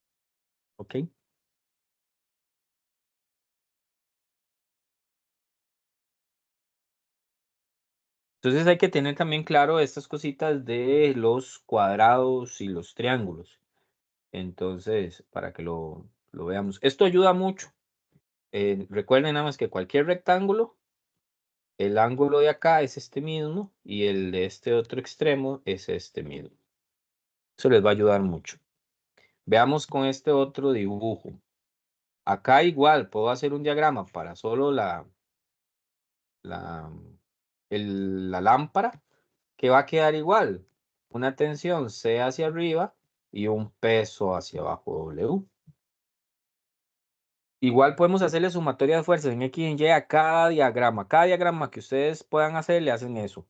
Speaker 1: Ok. Entonces hay que tener también claro estas cositas de los cuadrados y los triángulos. Entonces, para que lo veamos. Esto ayuda mucho. Recuerden nada más que cualquier rectángulo, el ángulo de acá es este mismo y el de este otro extremo es este mismo. Eso les va a ayudar mucho. Veamos con este otro dibujo. Acá igual puedo hacer un diagrama para solo la lámpara, que va a quedar igual. Una tensión C hacia arriba y un peso hacia abajo W. Igual podemos hacerle sumatoria de fuerzas en X y en Y a cada diagrama. Cada diagrama que ustedes puedan hacer, le hacen eso.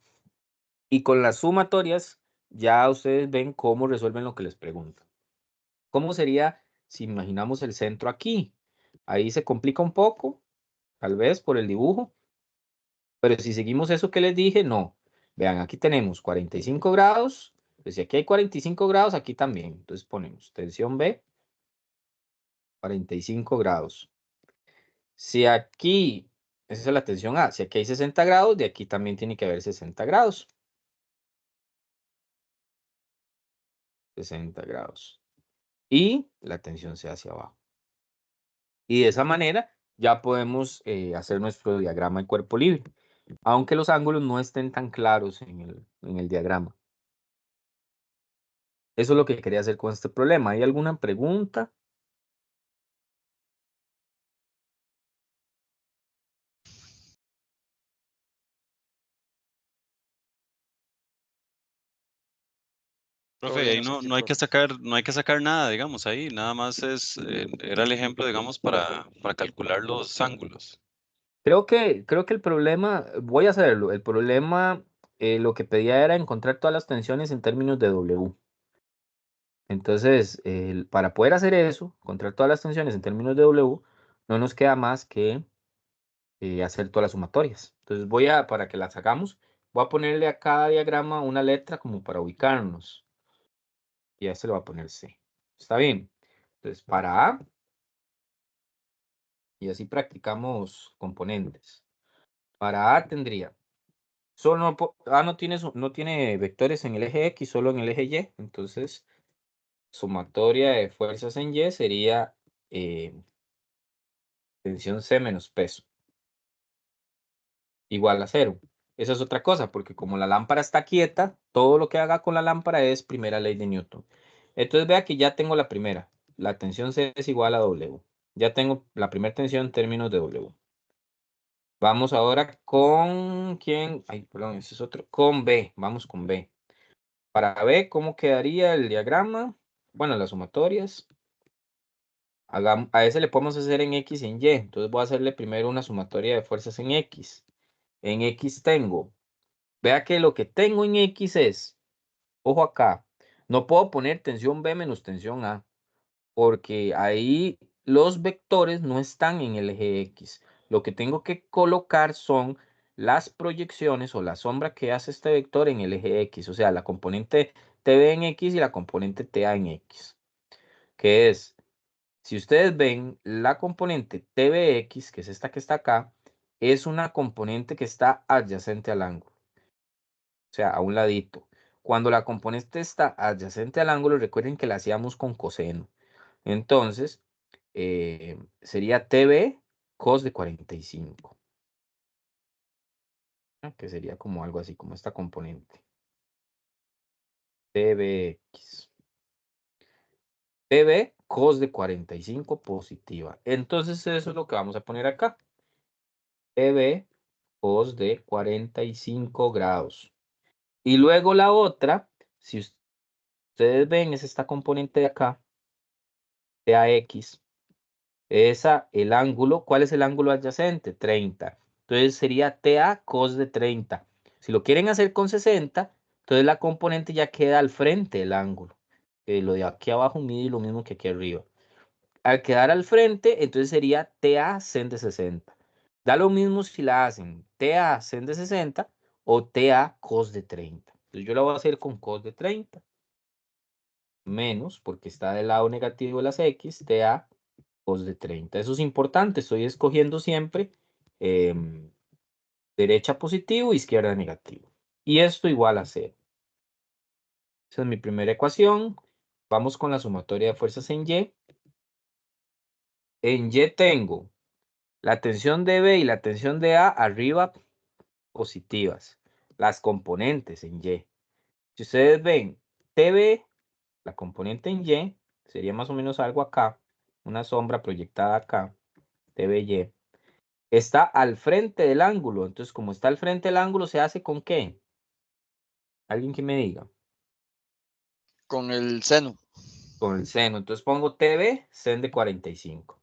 Speaker 1: Y con las sumatorias, ya ustedes ven cómo resuelven lo que les preguntan. ¿Cómo sería si imaginamos el centro aquí? Ahí se complica un poco, tal vez por el dibujo. Pero si seguimos eso que les dije, no. Vean, aquí tenemos 45 grados. Pues si aquí hay 45 grados, aquí también. Entonces ponemos tensión B, 45 grados. Si aquí, esa es la tensión A, si aquí hay 60 grados, de aquí también tiene que haber 60 grados. 60 grados. Y la tensión C hacia abajo. Y de esa manera ya podemos hacer nuestro diagrama de cuerpo libre. Aunque los ángulos no estén tan claros en el diagrama. Eso es lo que quería hacer con este problema. ¿Hay alguna pregunta?
Speaker 2: Todo
Speaker 3: Profe,
Speaker 2: bien,
Speaker 3: ahí
Speaker 2: Oscar,
Speaker 3: no hay que
Speaker 2: profe.
Speaker 3: sacar nada, digamos, ahí. Nada más era el ejemplo, digamos, para calcular los ángulos.
Speaker 1: Creo que el problema, voy a hacerlo, el problema, lo que pedía era encontrar todas las tensiones en términos de W. Entonces, para poder hacer eso, encontrar todas las tensiones en términos de W, no nos queda más que hacer todas las sumatorias. Entonces para que las hagamos, voy a ponerle a cada diagrama una letra como para ubicarnos. Y a este le voy a poner C. ¿Está bien? Entonces, para A, y así practicamos componentes. Para A tendría, A no tiene vectores en el eje X, solo en el eje Y. Entonces, sumatoria de fuerzas en Y sería tensión C menos peso. Igual a 0. Esa es otra cosa, porque como la lámpara está quieta, todo lo que haga con la lámpara es primera ley de Newton. Entonces vea que ya tengo la primera. La tensión C es igual a W. Ya tengo la primera tensión en términos de W. Vamos ahora con ¿quién? Ay, perdón, ese es otro. Con B. Vamos con B. Para B, ¿cómo quedaría el diagrama? Bueno, las sumatorias. A ese le podemos hacer en X y en Y. Entonces voy a hacerle primero una sumatoria de fuerzas en X. En X tengo. Vea que lo que tengo en X es, ojo acá, no puedo poner tensión B menos tensión A, porque ahí los vectores no están en el eje X. Lo que tengo que colocar son las proyecciones o la sombra que hace este vector en el eje X, o sea, la componente TB en X y la componente TA en X, que es, si ustedes ven, la componente TBX, que es esta que está acá, es una componente que está adyacente al ángulo. O sea, a un ladito. Cuando la componente está adyacente al ángulo, recuerden que la hacíamos con coseno. Entonces, sería TB cos de 45. Que sería como algo así, como esta componente. TBX. TB cos de 45 positiva. Entonces, eso es lo que vamos a poner acá. TB cos de 45 grados. Y luego la otra, si ustedes ven, es esta componente de acá, TAX. El ángulo, ¿cuál es el ángulo adyacente? 30. Entonces sería TA cos de 30. Si lo quieren hacer con 60, entonces la componente ya queda al frente del ángulo. Lo de aquí abajo mide lo mismo que aquí arriba. Al quedar al frente, entonces sería TA sen de 60. Da lo mismo si la hacen TA sen de 60 o TA cos de 30. Entonces yo la voy a hacer con cos de 30. Menos, porque está del lado negativo de las X, TA cos de 30. Eso es importante. Estoy escogiendo siempre derecha positivo, izquierda negativo. y esto igual a 0. Esa es mi primera ecuación. Vamos con la sumatoria de fuerzas en Y. En Y tengo la tensión de B y la tensión de A arriba positivas. Las componentes en Y. Si ustedes ven, TB, la componente en Y, sería más o menos algo acá, una sombra proyectada acá, TBY, está al frente del ángulo. Entonces, como está al frente del ángulo, ¿se hace con qué? Alguien que me diga.
Speaker 2: Con el seno.
Speaker 1: Con el seno. Entonces pongo TB, seno de 45.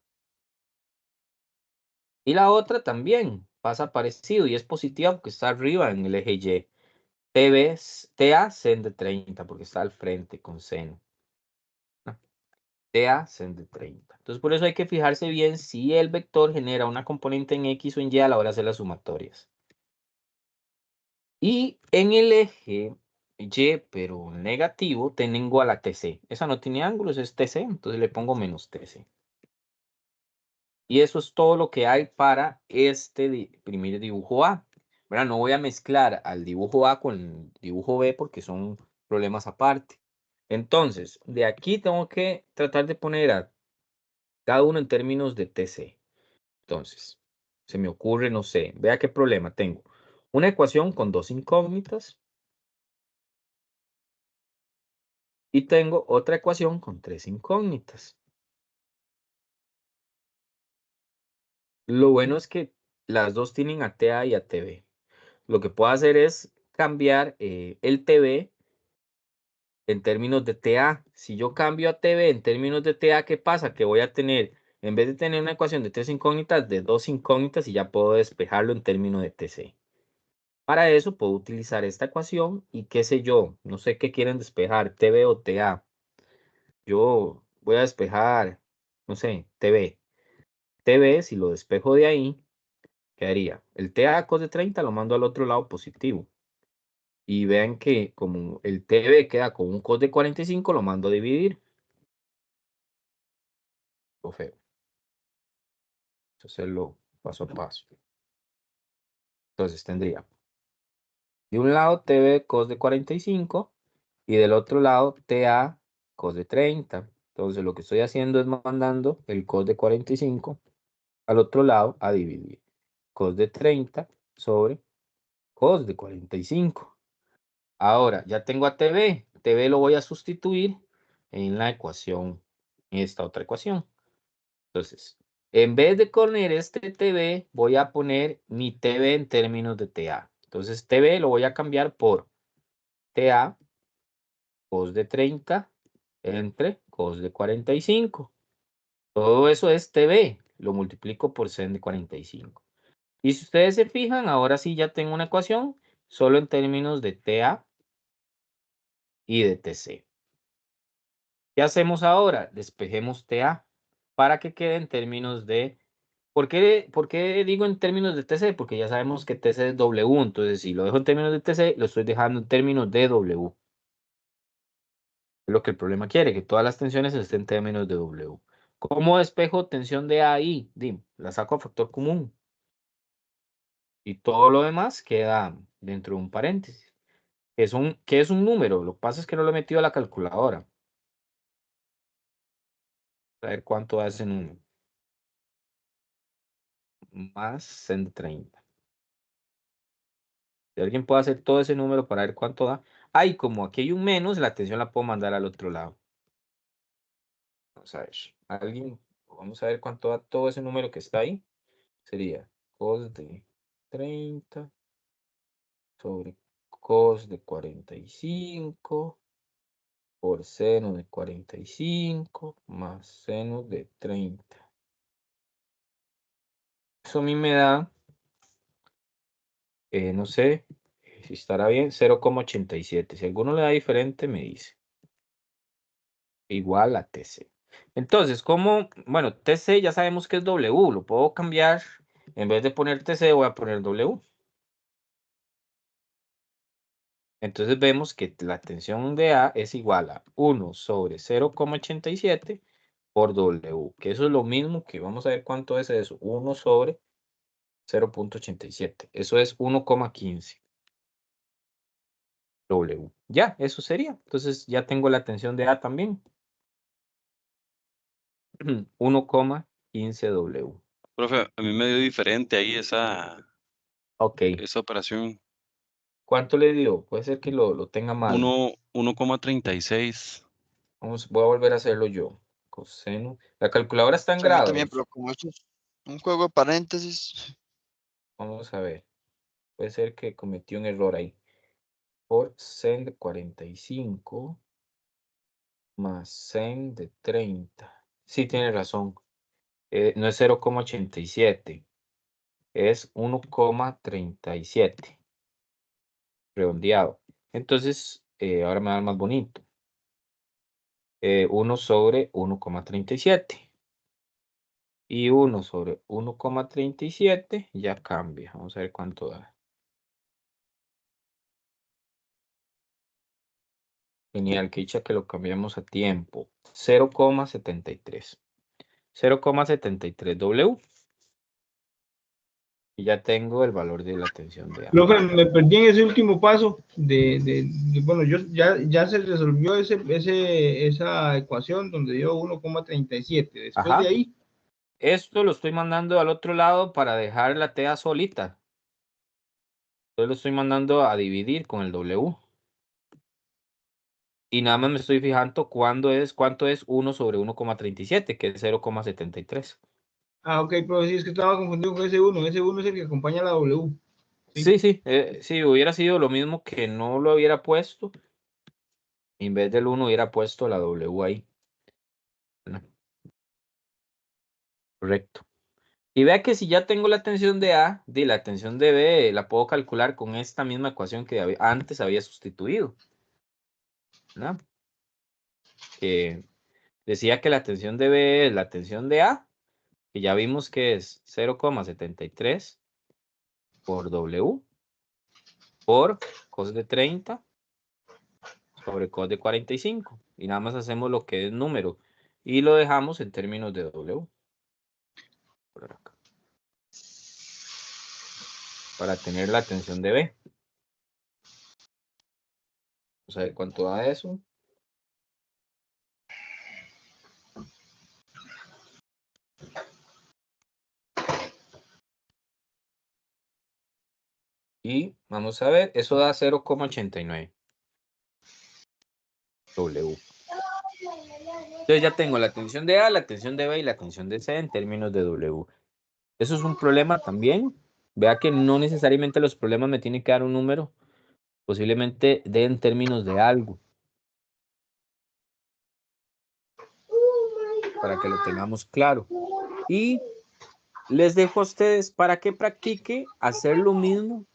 Speaker 1: Y la otra también pasa parecido y es positiva porque está arriba en el eje Y. TB, TA, seno de 30 porque está al frente con seno. TA, seno de 30. Entonces por eso hay que fijarse bien si el vector genera una componente en X o en Y a la hora de hacer las sumatorias. Y en el eje Y, pero negativo, tengo a la TC. Esa no tiene ángulos, es TC, entonces le pongo menos TC. Y eso es todo lo que hay para este primer dibujo A. ¿Verdad? No voy a mezclar al dibujo A con el dibujo B porque son problemas aparte. Entonces, de aquí tengo que tratar de poner a cada uno en términos de TC. Entonces, se me ocurre, no sé, vea qué problema tengo. Una ecuación con dos incógnitas. Y tengo otra ecuación con tres incógnitas. Lo bueno es que las dos tienen a TA y a TB. Lo que puedo hacer es cambiar el TB en términos de TA. Si yo cambio a TB en términos de TA, ¿qué pasa? Que voy a tener, en vez de tener una ecuación de tres incógnitas, de dos incógnitas y ya puedo despejarlo en términos de TC. Para eso puedo utilizar esta ecuación y qué sé yo, no sé qué quieren despejar, TB o TA. Yo voy a despejar, no sé, TB. TB, si lo despejo de ahí, quedaría el TA cos de 30 lo mando al otro lado positivo. Y vean que como el TB queda con un cos de 45, lo mando a dividir. Lo feo. Eso hacerlo paso a paso. Entonces tendría de un lado TB cos de 45 y del otro lado TA cos de 30. Entonces lo que estoy haciendo es mandando el cos de 45 al otro lado a dividir. Cos de 30 sobre cos de 45. Ahora, ya tengo a TB. TB lo voy a sustituir en la ecuación, en esta otra ecuación. Entonces, en vez de poner este TB, voy a poner mi TB en términos de TA. Entonces, TB lo voy a cambiar por TA cos de 30 entre cos de 45. Todo eso es TB. Lo multiplico por seno de 45. Y si ustedes se fijan, ahora sí ya tengo una ecuación solo en términos de TA y de TC. ¿Qué hacemos ahora? Despejemos TA para que quede en términos de... ¿Por qué digo en términos de TC? Porque ya sabemos que TC es W. Entonces, si lo dejo en términos de TC, lo estoy dejando en términos de W. Es lo que el problema quiere, que todas las tensiones estén en términos de W. ¿Cómo despejo tensión de A y? La saco a factor común. Y todo lo demás queda dentro de un paréntesis. ¿Qué es un número? Lo que pasa es que no lo he metido a la calculadora. A ver cuánto da ese número. Más 130. Si alguien puede hacer todo ese número para ver cuánto da. Ay, como aquí hay un menos, la tensión la puedo mandar al otro lado. Vamos a ver. Vamos a ver cuánto da todo ese número que está ahí. Sería cos de 30 sobre cos de 45 por seno de 45 más seno de 30. Eso a mí me da, no sé si estará bien, 0,87. Si alguno le da diferente, me dice. Igual a TC. Entonces, bueno, TC ya sabemos que es W, lo puedo cambiar. En vez de poner TC, voy a poner W. Entonces vemos que la tensión de A es igual a 1 sobre 0,87 por W, que eso es lo mismo que vamos a ver cuánto es eso, 1 sobre 0,87. Eso es 1,15. W. Ya, eso sería. Entonces ya tengo la tensión de A también. 1,15 W.
Speaker 3: Profe, a mí me dio diferente ahí
Speaker 1: Ok.
Speaker 3: esa operación.
Speaker 1: ¿Cuánto le dio? Puede ser que lo tenga mal.
Speaker 3: 1,36.
Speaker 1: Voy a volver a hacerlo yo. Coseno. La calculadora está en
Speaker 2: Sí, a mí también,
Speaker 1: grados.
Speaker 2: pero como esto es un juego de paréntesis,
Speaker 1: Vamos a ver. Puede ser que cometí un error ahí. Por sen de 45 más sen de 30. Sí, tiene razón. No es 0,87. Es 1,37. Redondeado. Entonces, ahora me va a dar más bonito. 1 sobre 1,37. Y 1 sobre 1,37 ya cambia. Vamos a ver cuánto da. Genial, que dicha que lo cambiamos a tiempo. 0,73. 0,73 W. Y ya tengo el valor de la tensión de A.
Speaker 5: Profe, me perdí en ese último paso bueno, ya se resolvió esa ecuación donde dio 1,37. Después
Speaker 1: Ajá.
Speaker 5: de ahí,
Speaker 1: Esto lo estoy mandando al otro lado para dejar la TA solita. Entonces lo estoy mandando a dividir con el W. Y nada más me estoy fijando cuánto es 1 sobre 1,37, que es 0,73.
Speaker 5: ok, profe, sí, es que estaba confundido con ese 1. Ese 1 es el que acompaña a la W.
Speaker 1: Sí, sí, hubiera sido lo mismo que no lo hubiera puesto. En vez del 1 hubiera puesto la W ahí. ¿No? Correcto. Y vea que si ya tengo la tensión de A, la tensión de B la puedo calcular con esta misma ecuación que antes había sustituido. ¿No? Decía que la tensión de B es la tensión de A, que ya vimos que es 0,73 por W por cos de 30 sobre cos de 45. Y nada más hacemos lo que es número y lo dejamos en términos de W. Por acá. Para tener la tensión de B. Vamos a ver cuánto da eso. Y vamos a ver, eso da 0,89 W. Entonces ya tengo la tensión de A, la tensión de B y la tensión de C en términos de W. Eso es un problema también. Vea que no necesariamente los problemas me tienen que dar un número. Posiblemente dé en términos de algo. Para que lo tengamos claro. Y les dejo a ustedes para que practique hacer lo mismo,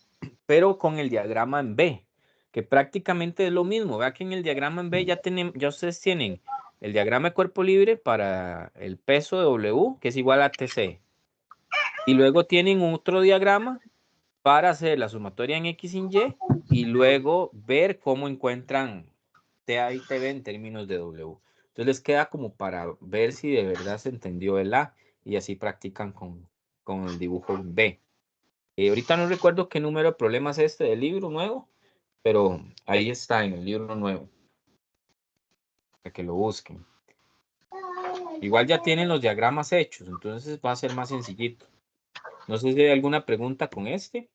Speaker 1: pero con el diagrama en B, que prácticamente es lo mismo. Vea que en el diagrama en B ya ustedes tienen el diagrama de cuerpo libre para el peso de W, que es igual a TC. Y luego tienen otro diagrama para hacer la sumatoria en X sin Y y luego ver cómo encuentran TA y TB en términos de W. Entonces les queda como para ver si de verdad se entendió el A y así practican con el dibujo B. Ahorita no recuerdo qué número de problemas es este del libro nuevo, pero ahí está en el libro nuevo. Para que lo busquen. Igual ya tienen los diagramas hechos, entonces va a ser más sencillito. No sé si hay alguna pregunta con este.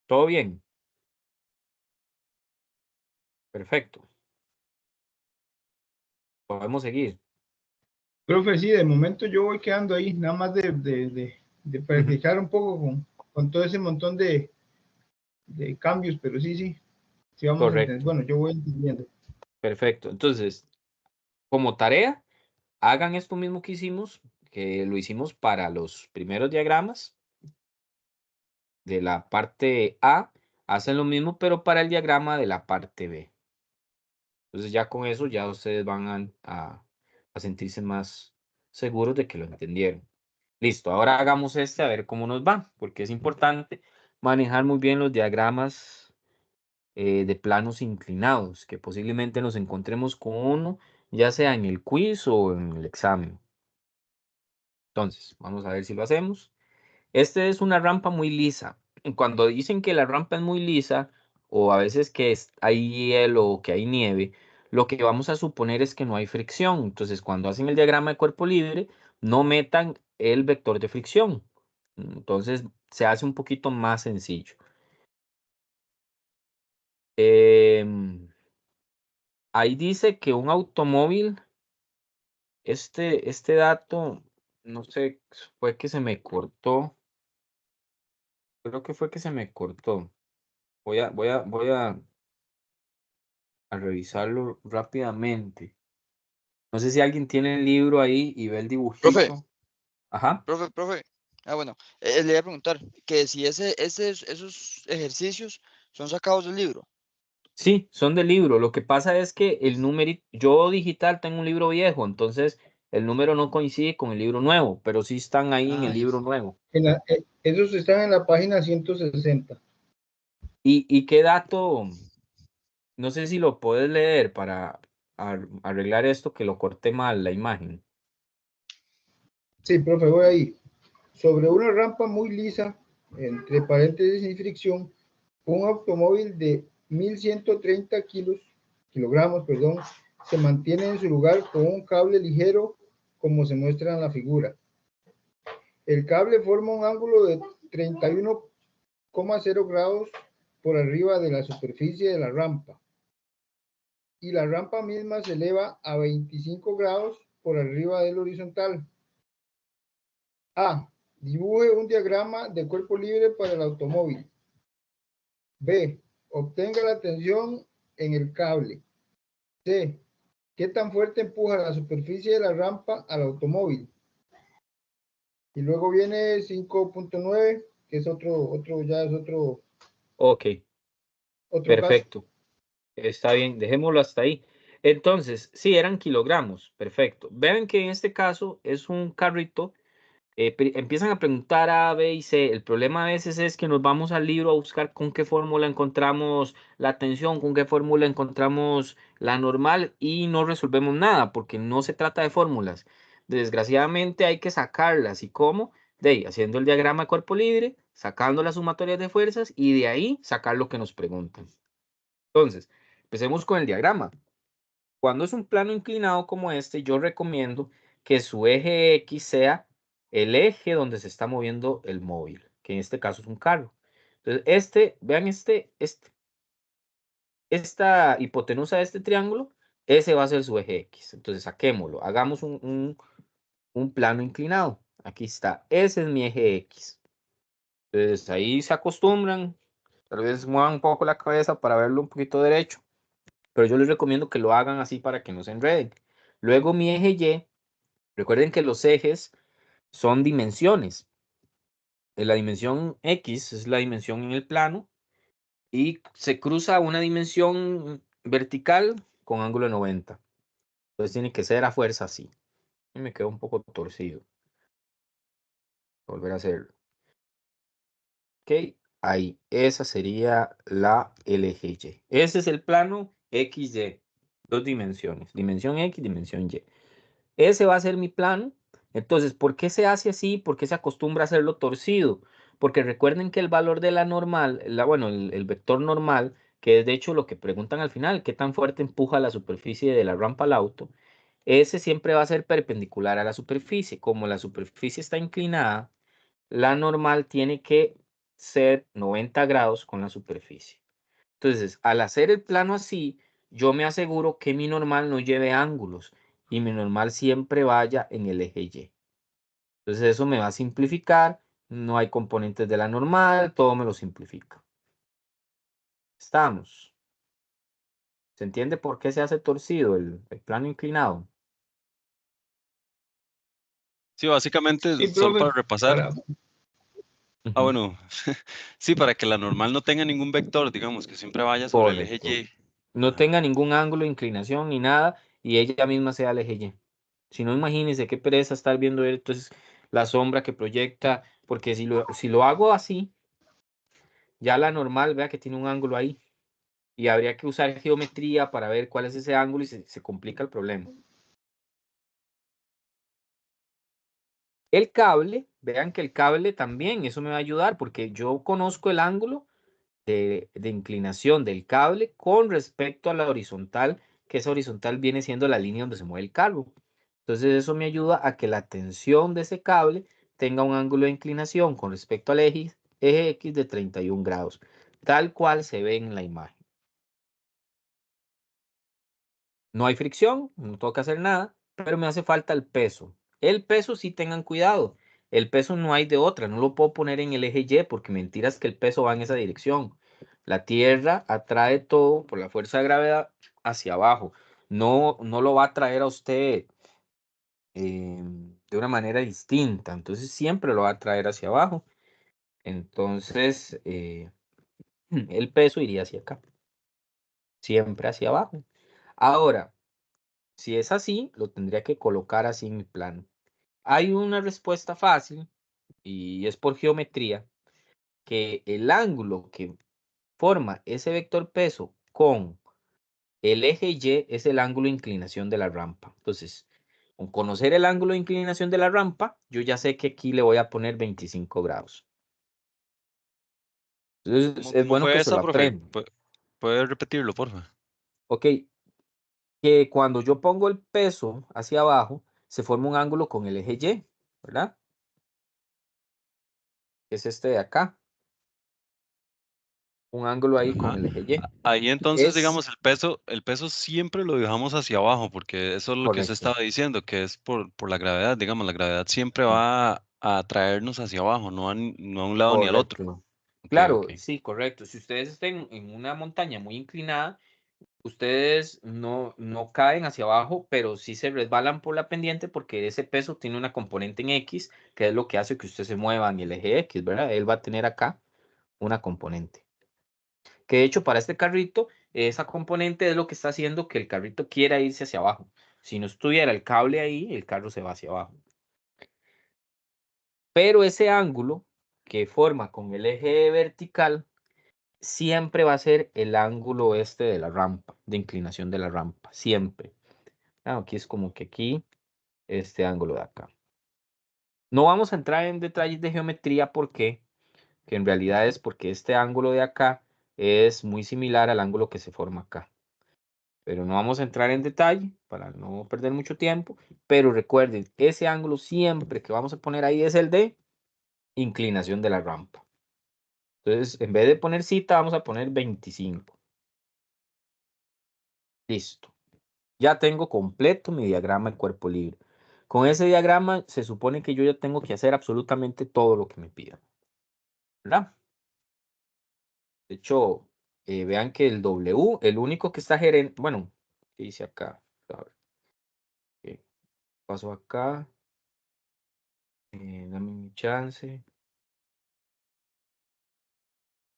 Speaker 1: ¿Todo bien? Perfecto. Podemos seguir.
Speaker 5: Profe, sí, de momento yo voy quedando ahí, nada más de practicar un poco con todo ese montón de cambios, pero sí vamos a entender.
Speaker 1: Correcto.
Speaker 5: Bueno, yo voy entendiendo.
Speaker 1: Perfecto. Entonces, como tarea, hagan esto mismo que hicimos, que lo hicimos para los primeros diagramas de la parte A, hacen lo mismo, pero para el diagrama de la parte B. Entonces ya con eso ya ustedes van a sentirse más seguros de que lo entendieron. Listo, ahora hagamos a ver cómo nos va, porque es importante manejar muy bien los diagramas de planos inclinados, que posiblemente nos encontremos con uno, ya sea en el quiz o en el examen. Entonces, vamos a ver si lo hacemos. Este es una rampa muy lisa. Cuando dicen que la rampa es muy lisa, o a veces que hay hielo o que hay nieve, lo que vamos a suponer es que no hay fricción. Entonces, cuando hacen el diagrama de cuerpo libre, no metan el vector de fricción. Entonces, se hace un poquito más sencillo. Ahí dice que un automóvil, este dato, no sé, fue que se me cortó. Creo que fue que se me cortó. Voy a revisarlo rápidamente. No sé si alguien tiene el libro ahí y ve el
Speaker 2: Profe,
Speaker 1: dibujito. Ajá.
Speaker 2: profe. Ah, bueno, le iba a preguntar que si esos ejercicios son sacados del libro.
Speaker 1: Sí, son del libro. Lo que pasa es que el número, yo digital tengo un libro viejo, entonces el número no coincide con el libro nuevo, pero sí están ahí en el libro nuevo.
Speaker 5: Esos están en la página 160.
Speaker 1: ¿Y qué dato? No sé si lo puedes leer para arreglar esto que lo corté mal la imagen.
Speaker 5: Sí, profe, voy ahí. Sobre una rampa muy lisa, entre paréntesis sin fricción, un automóvil de 1130 kilogramos, se mantiene en su lugar con un cable ligero, como se muestra en la figura. El cable forma un ángulo de 31,0 grados por arriba de la superficie de la rampa, y la rampa misma se eleva a 25 grados por arriba del horizontal. A. Dibuje un diagrama de cuerpo libre para el automóvil. B. Obtenga la tensión en el cable. C. ¿Qué tan fuerte empuja la superficie de la rampa al automóvil? Y luego viene 5.9, que es otro
Speaker 1: Ok,
Speaker 5: caso.
Speaker 1: perfecto. Está bien, dejémoslo hasta ahí. Entonces, sí, eran kilogramos, perfecto. Ven que en este caso es un carrito, empiezan a preguntar A, B y C. El problema a veces es que nos vamos al libro a buscar con qué fórmula encontramos la tensión, con qué fórmula encontramos la normal y no resolvemos nada porque no se trata de fórmulas. Desgraciadamente hay que sacarlas. ¿Y cómo? De ahí, haciendo el diagrama de cuerpo libre, sacando las sumatorias de fuerzas y de ahí sacar lo que nos preguntan. Entonces, empecemos con el diagrama. Cuando es un plano inclinado como este, yo recomiendo que su eje X sea el eje donde se está moviendo el móvil, que en este caso es un carro. Entonces, vean esta hipotenusa de este triángulo, ese va a ser su eje X. Entonces, saquémoslo, hagamos un plano inclinado. Aquí está, ese es mi eje X. Entonces, ahí se acostumbran, tal vez muevan un poco la cabeza para verlo un poquito derecho. Pero yo les recomiendo que lo hagan así para que no se enreden. Luego mi eje Y, recuerden que los ejes son dimensiones. La dimensión X es la dimensión en el plano y se cruza una dimensión vertical con ángulo de 90. Entonces tiene que ser a fuerza así. Y me quedó un poco torcido. Volver a hacerlo. Ok, ahí. Esa sería el eje Y. Ese es el plano XY. Dos dimensiones. Dimensión X, dimensión Y. Ese va a ser mi plano. Entonces, ¿por qué se hace así? ¿Por qué se acostumbra a hacerlo torcido? Porque recuerden que el valor de la normal, el vector normal, que es de hecho lo que preguntan al final, qué tan fuerte empuja la superficie de la rampa al auto, ese siempre va a ser perpendicular a la superficie. Como la superficie está inclinada, la normal tiene que ser 90 grados con la superficie. Entonces, al hacer el plano así, yo me aseguro que mi normal no lleve ángulos y mi normal siempre vaya en el eje Y. Entonces, eso me va a simplificar. No hay componentes de la normal, todo me lo simplifica. Estamos. ¿Se entiende por qué se hace torcido el plano inclinado?
Speaker 3: Sí, básicamente,
Speaker 5: Sí,
Speaker 3: solo para
Speaker 5: profe,
Speaker 3: repasar. Ah,
Speaker 1: Ujú.
Speaker 3: bueno, sí, para que la normal no tenga ningún vector, digamos, que siempre vaya sobre el eje
Speaker 1: Correcto.
Speaker 3: Y.
Speaker 1: No
Speaker 3: Ajá.
Speaker 1: tenga ningún ángulo de inclinación ni nada y ella misma sea el eje Y. Si no, imagínense qué pereza estar viendo entonces la sombra que proyecta, porque si lo hago así, ya la normal, vea que tiene un ángulo ahí. y habría que usar geometría para ver cuál es ese ángulo y se complica el problema. El cable, vean que el cable también, eso me va a ayudar porque yo conozco el ángulo de inclinación del cable con respecto a la horizontal, que esa horizontal viene siendo la línea donde se mueve el cable. Entonces eso me ayuda a que la tensión de ese cable tenga un ángulo de inclinación con respecto al eje X de 31 grados, tal cual se ve en la imagen. No hay fricción, no tengo que hacer nada, pero me hace falta el peso. El peso sí tengan cuidado. El peso no hay de otra, no lo puedo poner en el eje Y porque mentiras que el peso va en esa dirección. La Tierra atrae todo por la fuerza de gravedad hacia abajo. No lo va a traer a usted de una manera distinta. Entonces siempre lo va a traer hacia abajo. Entonces el peso iría hacia acá. Siempre hacia abajo. Ahora, si es así, lo tendría que colocar así en mi plano. Hay una respuesta fácil y es por geometría, que el ángulo que forma ese vector peso con el eje Y es el ángulo de inclinación de la rampa. Entonces, con conocer el ángulo de inclinación de la rampa, yo ya sé que aquí le voy a poner 25 grados. Entonces, es
Speaker 3: ¿Cómo
Speaker 1: bueno
Speaker 3: fue
Speaker 1: que se
Speaker 3: esa,
Speaker 1: lo
Speaker 3: profe?
Speaker 1: aprenda.
Speaker 3: ¿Puede repetirlo, porfa?
Speaker 1: Ok, que cuando yo pongo el peso hacia abajo, se forma un ángulo con el eje Y, ¿verdad? Es este de acá. Un ángulo ahí con
Speaker 3: Ajá.
Speaker 1: el eje Y.
Speaker 3: Ahí entonces,
Speaker 1: Es
Speaker 3: digamos, el peso siempre lo dejamos hacia abajo, porque eso es lo que usted
Speaker 1: correcto.
Speaker 3: estaba diciendo, que es por la gravedad, digamos, la gravedad siempre va a traernos hacia abajo, no a un lado ni al otro.
Speaker 1: Correcto.
Speaker 3: Ok, ok.
Speaker 1: Claro, sí, correcto. Si ustedes estén en una montaña muy inclinada, ustedes no caen hacia abajo, pero sí se resbalan por la pendiente porque ese peso tiene una componente en X, que es lo que hace que usted se mueva en el eje X, ¿verdad? Él va a tener acá una componente. Que de hecho para este carrito, esa componente es lo que está haciendo que el carrito quiera irse hacia abajo. Si no estuviera el cable ahí, el carro se va hacia abajo. Pero ese ángulo que forma con el eje vertical siempre va a ser el ángulo este de la rampa, de inclinación de la rampa, siempre. Aquí es como que aquí, este ángulo de acá. No vamos a entrar en detalles de geometría porque, que en realidad es porque este ángulo de acá es muy similar al ángulo que se forma acá. Pero no vamos a entrar en detalle para no perder mucho tiempo. Pero recuerden, ese ángulo siempre que vamos a poner ahí es el de inclinación de la rampa. Entonces, en vez de poner cita, vamos a poner 25. Listo. Ya tengo completo mi diagrama de cuerpo libre. Con ese diagrama se supone que yo ya tengo que hacer absolutamente todo lo que me pidan, ¿verdad? De hecho, vean que el W, el único que está gerente, bueno, ¿qué dice acá? A ver, ¿qué pasó acá? Dame mi chance.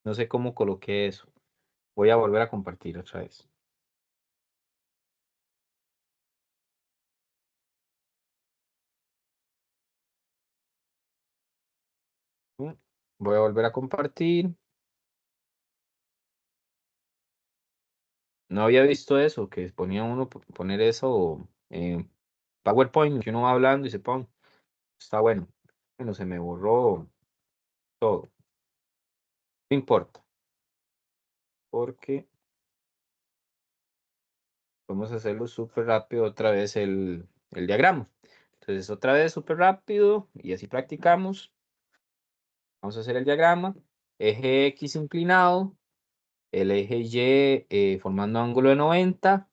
Speaker 1: No sé cómo coloqué eso. Voy a volver a compartir otra vez. Voy a volver a compartir. No había visto eso, que ponía uno poner eso en PowerPoint, que uno va hablando y se pone. Está bueno. Bueno, se me borró todo. No importa, porque vamos a hacerlo súper rápido otra vez el diagrama. Entonces, otra vez súper rápido y así practicamos. Vamos a hacer el diagrama. Eje X inclinado, el eje Y formando ángulo de 90.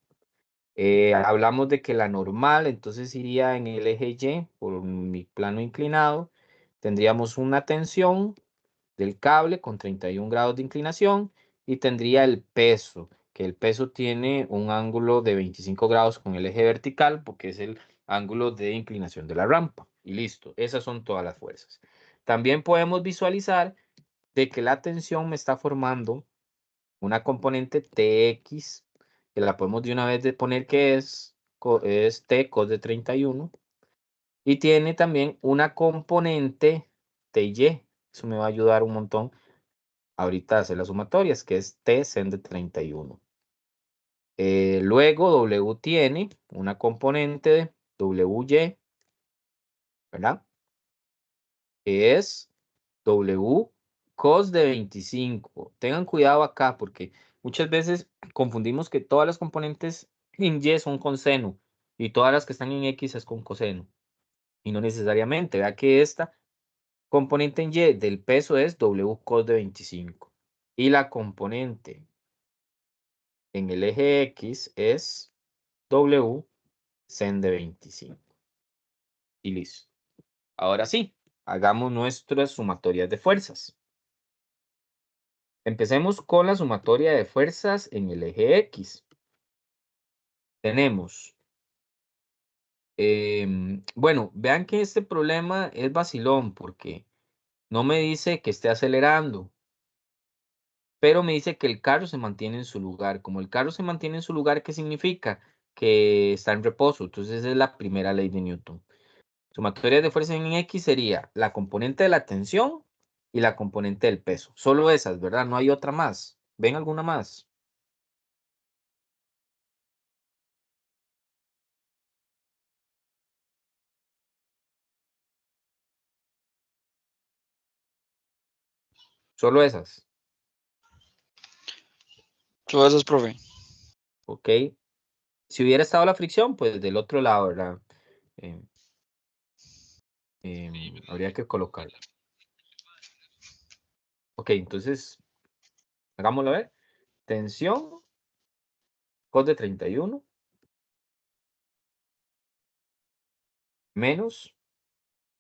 Speaker 1: Hablamos de que la normal entonces iría en el eje Y por mi plano inclinado. Tendríamos una tensión del cable con 31 grados de inclinación y tendría el peso, que el peso tiene un ángulo de 25 grados con el eje vertical porque es el ángulo de inclinación de la rampa. Y listo, esas son todas las fuerzas. También podemos visualizar de que la tensión me está formando una componente Tx, que la podemos de una vez poner que es T cos de 31, y tiene también una componente Ty, eso me va a ayudar un montón, ahorita hacer las sumatorias, que es T sen de 31. Luego W tiene una componente WY, ¿verdad? Que es W cos de 25. Tengan cuidado acá porque muchas veces confundimos que todas las componentes en Y son con seno y todas las que están en X es con coseno. Y no necesariamente. Vea que esta componente en Y del peso es W cos de 25. Y la componente en el eje X es W sen de 25. Y listo. Ahora sí, hagamos nuestras sumatorias de fuerzas. Empecemos con la sumatoria de fuerzas en el eje X. Tenemos, bueno, vean que este problema es vacilón porque no me dice que esté acelerando, pero me dice que el carro se mantiene en su lugar. Como el carro se mantiene en su lugar, ¿qué significa? Que está en reposo. Entonces esa es la primera ley de Newton. Sumatoria de fuerza en X sería la componente de la tensión y la componente del peso. Solo esas, ¿verdad? No hay otra más. ¿Ven alguna más? Solo esas.
Speaker 2: Todo eso es, profe.
Speaker 1: Ok. Si hubiera estado la fricción, pues del otro lado, ¿verdad? Habría que colocarla. Ok, entonces, hagámoslo a ver. Tensión, cos de 31, menos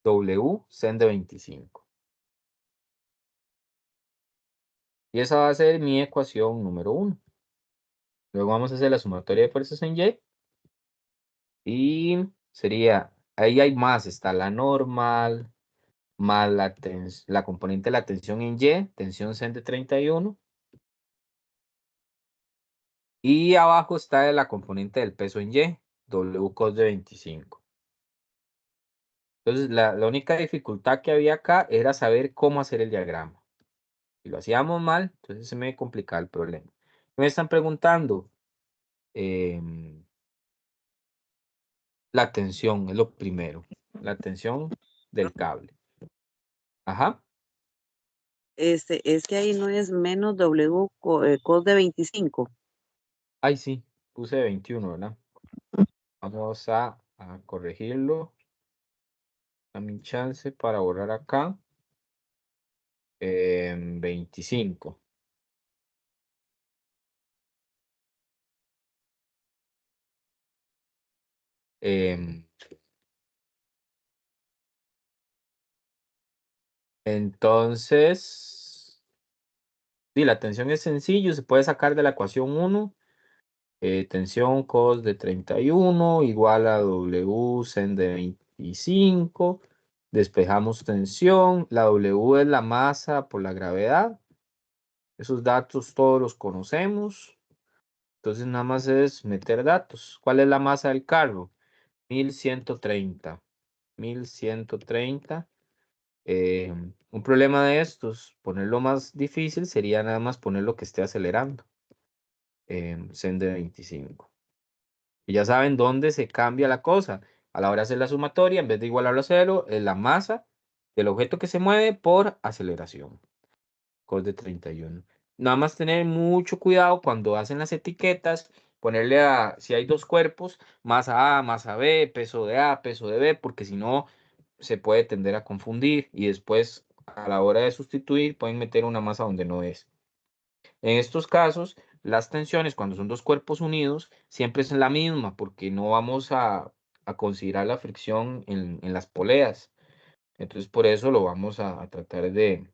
Speaker 1: W sen de 25. Y esa va a ser mi ecuación número 1. Luego vamos a hacer la sumatoria de fuerzas en Y. Y sería, ahí hay más, está la normal, más la componente de la tensión en Y, tensión sen de 31. Y abajo está la componente del peso en Y, W cos de 25. Entonces, la única dificultad que había acá era saber cómo hacer el diagrama. Si lo hacíamos mal, entonces se me complicaba el problema. Me están preguntando, la tensión es lo primero. La tensión del cable. Ajá.
Speaker 4: Es que ahí no es menos cos de 25.
Speaker 1: Ay, sí, puse 21, ¿verdad? Vamos a corregirlo. Dame un chance para borrar acá. 25. Entonces, sí, la tensión es sencillo, se puede sacar de la ecuación 1. Tensión cos de 31 igual a W sen de 25. Despejamos tensión. La W es la masa por la gravedad. Esos datos todos los conocemos. Entonces nada más es meter datos. ¿Cuál es la masa del carro? 1130. 1130. Un problema de estos, ponerlo más difícil sería nada más poner lo que esté acelerando. Sen de 25. Y ya saben dónde se cambia la cosa. A la hora de hacer la sumatoria, en vez de igualarlo a cero, es la masa del objeto que se mueve por aceleración. Cos de 31. Nada más tener mucho cuidado cuando hacen las etiquetas, ponerle si hay dos cuerpos, masa A, masa B, peso de A, peso de B, porque si no se puede tender a confundir y después a la hora de sustituir pueden meter una masa donde no es. En estos casos, las tensiones cuando son dos cuerpos unidos siempre es la misma porque no vamos a considerar la fricción en las poleas. Entonces por eso lo vamos a tratar de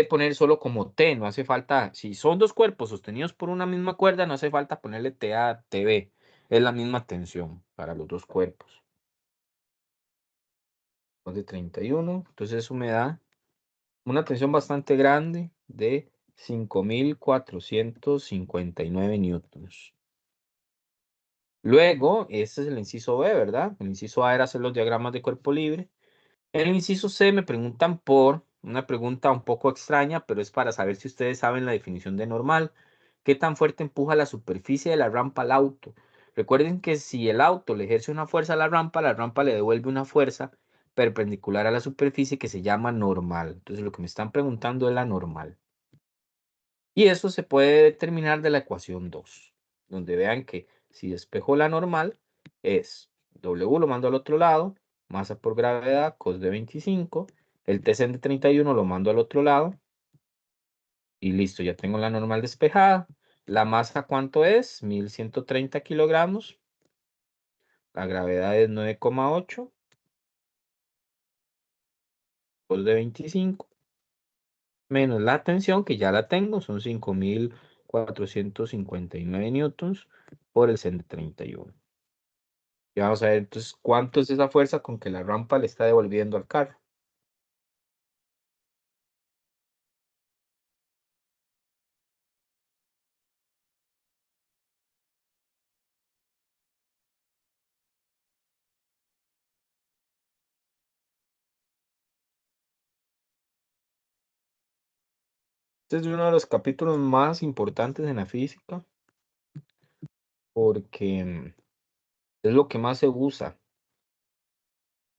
Speaker 1: poner solo como T. No hace falta, si son dos cuerpos sostenidos por una misma cuerda, no hace falta ponerle TA, TB. Es la misma tensión para los dos cuerpos. De 31. Entonces eso me da una tensión bastante grande de 5.459 newtons. Luego, este es el inciso B, ¿verdad? El inciso A era hacer los diagramas de cuerpo libre. En el inciso C me preguntan por una pregunta un poco extraña, pero es para saber si ustedes saben la definición de normal. ¿Qué tan fuerte empuja la superficie de la rampa al auto? Recuerden que si el auto le ejerce una fuerza a la rampa le devuelve una fuerza perpendicular a la superficie que se llama normal. Entonces lo que me están preguntando es la normal. Y eso se puede determinar de la ecuación 2, donde vean que si despejo la normal es W lo mando al otro lado, masa por gravedad, cos de 25, el Tcn de 31 lo mando al otro lado y listo, ya tengo la normal despejada. La masa, ¿cuánto es? 1130 kilogramos. La gravedad es 9,8, cos de 25, menos la tensión, que ya la tengo, son 5459 newtons por el Cn de 31. Y vamos a ver entonces cuánto es esa fuerza con que la rampa le está devolviendo al carro. Este es uno de los capítulos más importantes en la física porque es lo que más se usa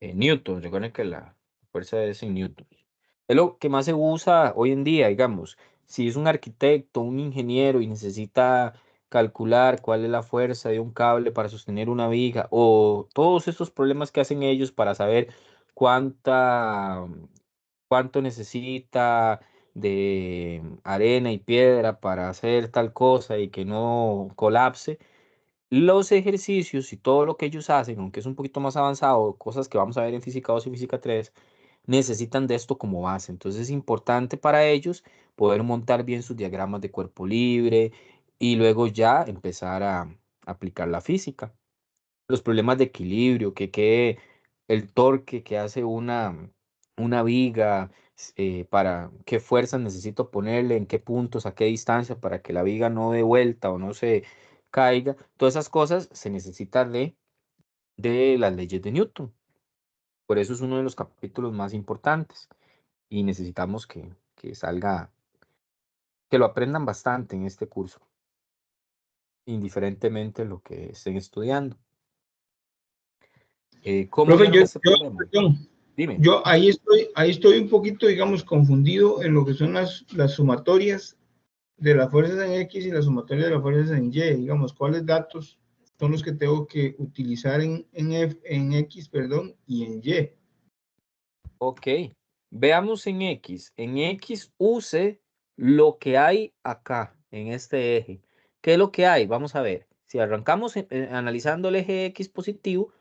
Speaker 1: en newtons. Recuerden que la fuerza es en newtons. Es lo que más se usa hoy en día, digamos. Si es un arquitecto, un ingeniero y necesita calcular cuál es la fuerza de un cable para sostener una viga o todos estos problemas que hacen ellos para saber cuánta, cuánto necesita de arena y piedra para hacer tal cosa y que no colapse. Los ejercicios y todo lo que ellos hacen, aunque es un poquito más avanzado, cosas que vamos a ver en física 2 y física 3, necesitan de esto como base. Entonces es importante para ellos poder montar bien sus diagramas de cuerpo libre y luego ya empezar a aplicar la física. Los problemas de equilibrio, que el torque que hace una viga, para qué fuerzas necesito ponerle, en qué puntos, a qué distancia para que la viga no dé vuelta o no se caiga. Todas esas cosas se necesitan de las leyes de Newton. Por eso es uno de los capítulos más importantes y necesitamos que salga, que lo aprendan bastante en este curso, indiferentemente de lo que estén estudiando. ¿Cómo
Speaker 5: Profe,
Speaker 1: vieron este problema?
Speaker 5: perdón,
Speaker 1: Dime.
Speaker 5: yo ahí estoy un poquito, digamos, confundido en lo que son las sumatorias de las fuerzas en X y las sumatorias de las fuerzas en Y, digamos, cuáles datos son los que tengo que utilizar en X, perdón, y en Y.
Speaker 1: Ok, veamos en X. En X use lo que hay acá, en este eje. ¿Qué es lo que hay? Vamos a ver. Si arrancamos analizando el eje X positivo,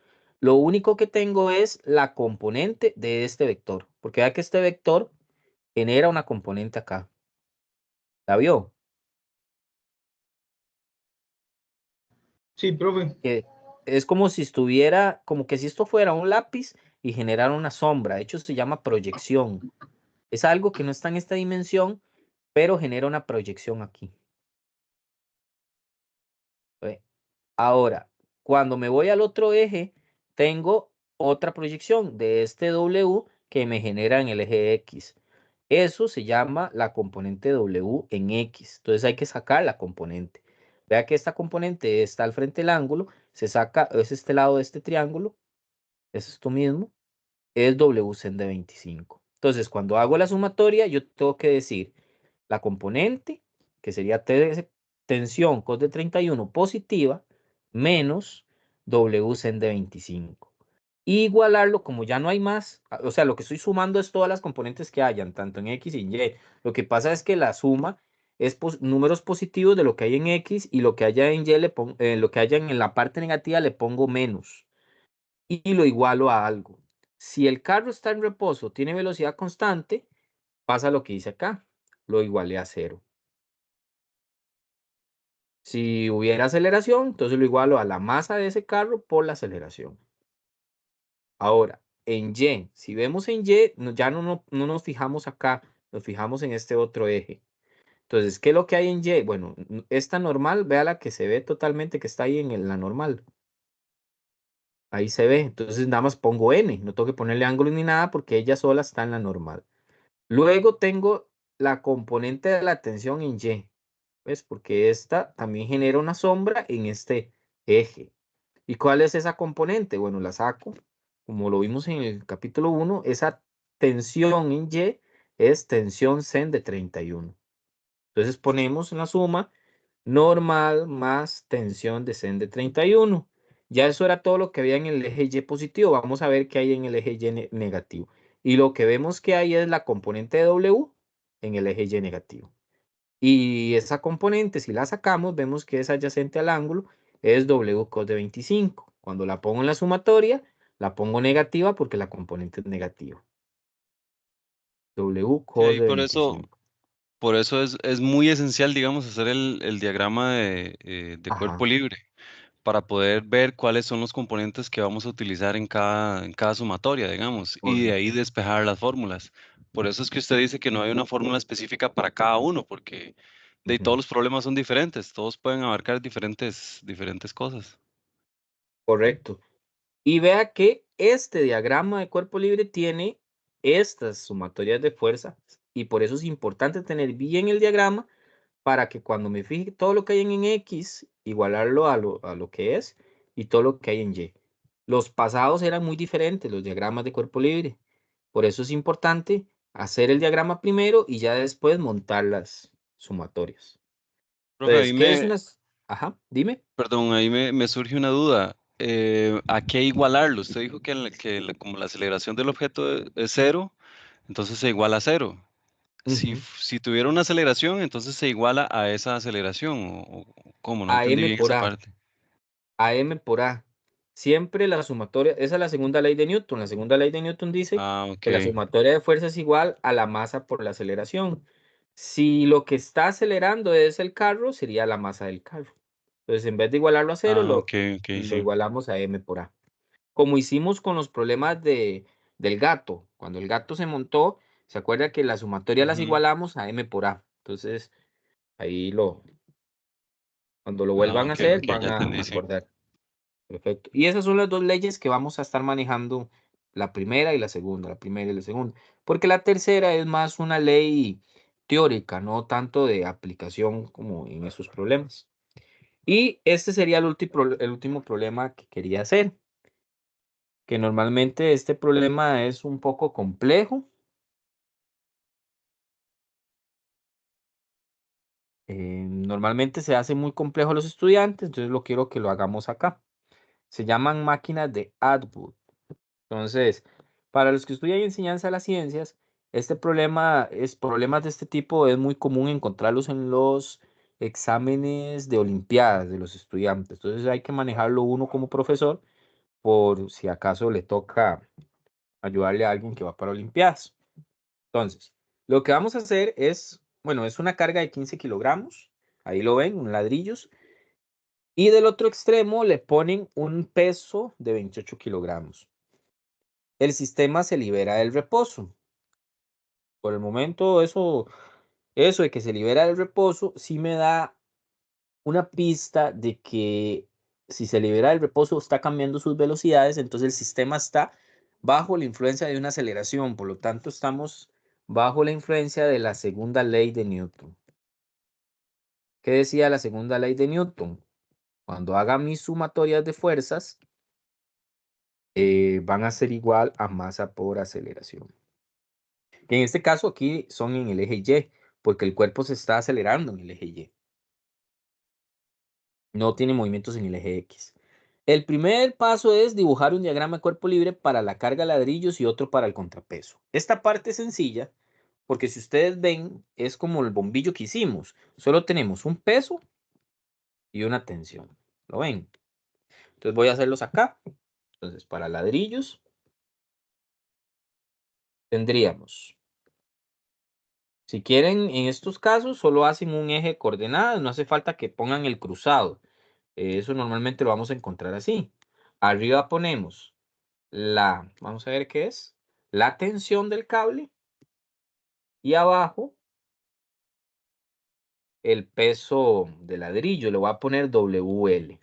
Speaker 1: lo único que tengo es la componente de este vector. Porque vea que este vector genera una componente acá. ¿La vio?
Speaker 5: Sí, profe.
Speaker 1: Que es como si estuviera, como que si esto fuera un lápiz y generara una sombra. De hecho, se llama proyección. Es algo que no está en esta dimensión, pero genera una proyección aquí. ¿Ve? Ahora, cuando me voy al otro eje, tengo otra proyección de este W que me genera en el eje X. Eso se llama la componente W en X. Entonces hay que sacar la componente. Vea que esta componente está al frente del ángulo, se saca, es este lado de este triángulo, es esto mismo, es WCen de 25. Entonces, cuando hago la sumatoria, yo tengo que decir la componente, que sería tensión cos de 31 positiva, menos WCen de 25. Igualarlo, como ya no hay más, o sea, lo que estoy sumando es todas las componentes que hayan, tanto en X y en Y. Lo que pasa es que la suma es números positivos de lo que hay en X y lo que haya en Y, lo que haya en la parte negativa le pongo menos y lo igualo a algo. Si el carro está en reposo, tiene velocidad constante, pasa lo que dice acá, lo igualé a 0. Si hubiera aceleración, entonces lo igualo a la masa de ese carro por la aceleración. Ahora, en Y, si vemos en Y, ya no nos fijamos acá, nos fijamos en este otro eje. Entonces, ¿qué es lo que hay en Y? Bueno, esta normal, vea la que se ve totalmente que está ahí en la normal. Ahí se ve, entonces nada más pongo N, no tengo que ponerle ángulo ni nada porque ella sola está en la normal. Luego tengo la componente de la tensión en Y, ¿ves? Porque esta también genera una sombra en este eje. ¿Y cuál es esa componente? Bueno, la saco, como lo vimos en el capítulo 1, esa tensión en Y es tensión Sen de 31. Entonces ponemos la suma normal más tensión de Sen de 31. Ya eso era todo lo que había en el eje Y positivo. Vamos a ver qué hay en el eje Y negativo. Y lo que vemos que hay es la componente de W en el eje Y negativo. Y esa componente, si la sacamos, vemos que es adyacente al ángulo, es W cos de 25. Cuando la pongo en la sumatoria, la pongo negativa porque la componente es negativa. W
Speaker 3: Sí,
Speaker 1: cos
Speaker 3: ahí
Speaker 1: de 25.
Speaker 3: por eso es muy esencial, digamos, hacer el diagrama de
Speaker 1: Ajá,
Speaker 3: cuerpo libre para poder ver cuáles son los componentes que vamos a utilizar en cada sumatoria, digamos, y de ahí
Speaker 1: correcto.
Speaker 3: despejar las fórmulas. Por eso es que usted dice que no hay una fórmula específica para cada uno, porque de
Speaker 1: Ujú,
Speaker 3: todos los problemas son diferentes, todos pueden abarcar diferentes cosas.
Speaker 1: correcto. Y vea que este diagrama de cuerpo libre tiene estas sumatorias de fuerzas y por eso es importante tener bien el diagrama para que cuando me fije todo lo que hay en X, igualarlo a lo que es y todo lo que hay en Y. Los pasados eran muy diferentes, los diagramas de cuerpo libre. Por eso es importante hacer el diagrama primero y ya después montar las sumatorias.
Speaker 3: Profe,
Speaker 1: Entonces, ¿qué es una? Ajá, dime.
Speaker 3: perdón, ahí me surge una duda. ¿A qué igualarlo? Usted dijo que, como la aceleración del objeto es cero, entonces se iguala a cero.
Speaker 1: Ujú.
Speaker 3: Si tuviera una aceleración, entonces se iguala a esa aceleración. O ¿cómo? No
Speaker 1: A
Speaker 3: entendí
Speaker 1: M
Speaker 3: bien
Speaker 1: por
Speaker 3: esa
Speaker 1: A.
Speaker 3: parte.
Speaker 1: A M por A. Siempre la sumatoria, esa es la segunda ley de Newton. La segunda ley de Newton dice
Speaker 3: Ah, ok.
Speaker 1: que la sumatoria de fuerza es igual a la masa por la aceleración. Si lo que está acelerando es el carro, sería la masa del carro. Entonces, en vez de igualarlo a cero,
Speaker 3: Ah, ok, ok,
Speaker 1: lo
Speaker 3: sí.
Speaker 1: igualamos a M por A. Como hicimos con los problemas del gato. Cuando el gato se montó, se acuerda que la sumatoria las
Speaker 3: Ujú.
Speaker 1: igualamos a M por A. Entonces, ahí cuando lo
Speaker 3: Ah,
Speaker 1: vuelvan a
Speaker 3: ok,
Speaker 1: hacer,
Speaker 3: ok,
Speaker 1: van
Speaker 3: ya
Speaker 1: a
Speaker 3: entendí, sí.
Speaker 1: acordar. Perfecto. Y esas son las dos leyes que vamos a estar manejando, la primera y la segunda, la primera y la segunda. Porque la tercera es más una ley teórica, no tanto de aplicación como en esos problemas. Y este sería el último problema que quería hacer, que normalmente este problema es un poco complejo. Normalmente se hace muy complejo a los estudiantes, entonces lo quiero que lo hagamos acá. Se llaman máquinas de Atwood. Entonces, para los que estudian enseñanza de las ciencias, problemas de este tipo es muy común encontrarlos en los exámenes de olimpiadas de los estudiantes. Entonces hay que manejarlo uno como profesor por si acaso le toca ayudarle a alguien que va para olimpiadas. Entonces, lo que vamos a hacer es, bueno, es una carga de 15 kilogramos. Ahí lo ven, un ladrillos. Y del otro extremo le ponen un peso de 28 kilogramos. El sistema se libera del reposo. Por el momento, eso de que se libera del reposo, sí me da una pista de que si se libera del reposo está cambiando sus velocidades, entonces el sistema está bajo la influencia de una aceleración, por lo tanto estamos bajo la influencia de la segunda ley de Newton. ¿Qué decía la segunda ley de Newton? Cuando haga mis sumatorias de fuerzas, van a ser igual a masa por aceleración. En este caso aquí son en el eje Y, porque el cuerpo se está acelerando en el eje Y. No tiene movimientos en el eje X. El primer paso es dibujar un diagrama de cuerpo libre para la carga de ladrillos y otro para el contrapeso. Esta parte es sencilla porque si ustedes ven es como el bombillo que hicimos. Solo tenemos un peso y una tensión. ¿Lo ven? Entonces voy a hacerlos acá. Entonces para ladrillos tendríamos, si quieren en estos casos solo hacen un eje de coordenadas, no hace falta que pongan el cruzado. Eso normalmente lo vamos a encontrar así. Arriba ponemos vamos a ver qué es, la tensión del cable y abajo el peso de ladrillo. Le voy a poner WL.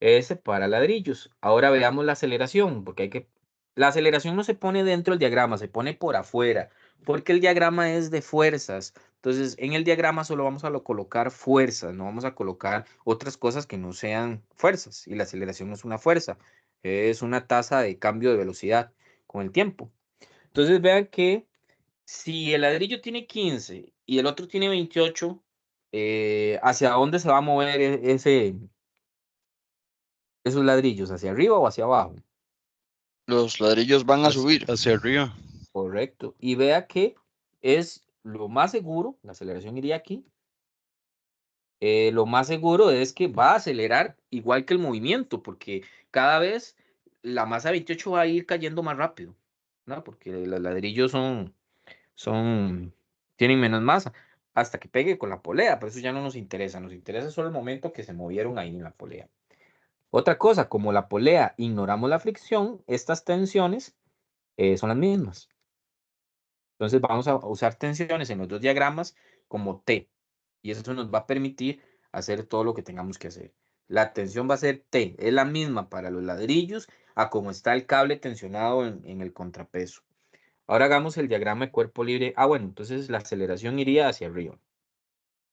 Speaker 1: Ese para ladrillos. Ahora veamos la aceleración, porque la aceleración no se pone dentro del diagrama, se pone por afuera. Porque el diagrama es de fuerzas. Entonces, en el diagrama solo vamos a colocar fuerzas, no vamos a colocar otras cosas que no sean fuerzas. Y la aceleración no es una fuerza, es una tasa de cambio de velocidad con el tiempo. Entonces, vean que si el ladrillo tiene 15 y el otro tiene 28, ¿hacia dónde se va a mover esos ladrillos? ¿Hacia arriba o hacia abajo?
Speaker 2: Los ladrillos van a subir.
Speaker 3: Hacia arriba.
Speaker 1: Correcto. Y vea que es lo más seguro, la aceleración iría aquí. Lo más seguro es que va a acelerar igual que el movimiento, porque cada vez la masa 28 va a ir cayendo más rápido, ¿no? Porque los ladrillos tienen menos masa hasta que pegue con la polea, pero eso ya no nos interesa solo el momento que se movieron ahí en la polea. Otra cosa, como la polea ignoramos la fricción, estas tensiones son las mismas. Entonces vamos a usar tensiones en los dos diagramas como T, y eso nos va a permitir hacer todo lo que tengamos que hacer. La tensión va a ser T, es la misma para los ladrillos a como está el cable tensionado en el contrapeso. Ahora hagamos el diagrama de cuerpo libre. Bueno, entonces la aceleración iría hacia arriba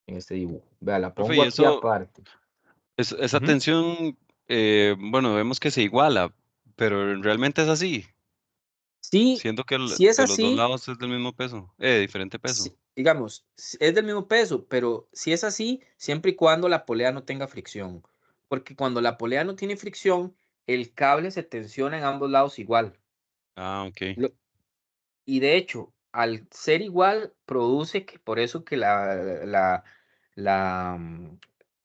Speaker 1: en este dibujo. Vea, la
Speaker 3: Profe,
Speaker 1: pongo
Speaker 3: y
Speaker 1: aquí aparte.
Speaker 3: esa
Speaker 1: Ujú.
Speaker 3: tensión, bueno, vemos que se iguala, pero realmente es así,
Speaker 1: Sí,
Speaker 3: siendo que
Speaker 1: si es
Speaker 3: de los dos
Speaker 1: así,
Speaker 3: lados es del mismo peso, diferente peso.
Speaker 1: digamos, es del mismo peso, pero si es así, siempre y cuando la polea no tenga fricción. Porque cuando la polea no tiene fricción, el cable se tensiona en ambos lados igual.
Speaker 3: Ah, ok.
Speaker 1: Lo- Y de hecho, al ser igual, produce que por eso que la, mm,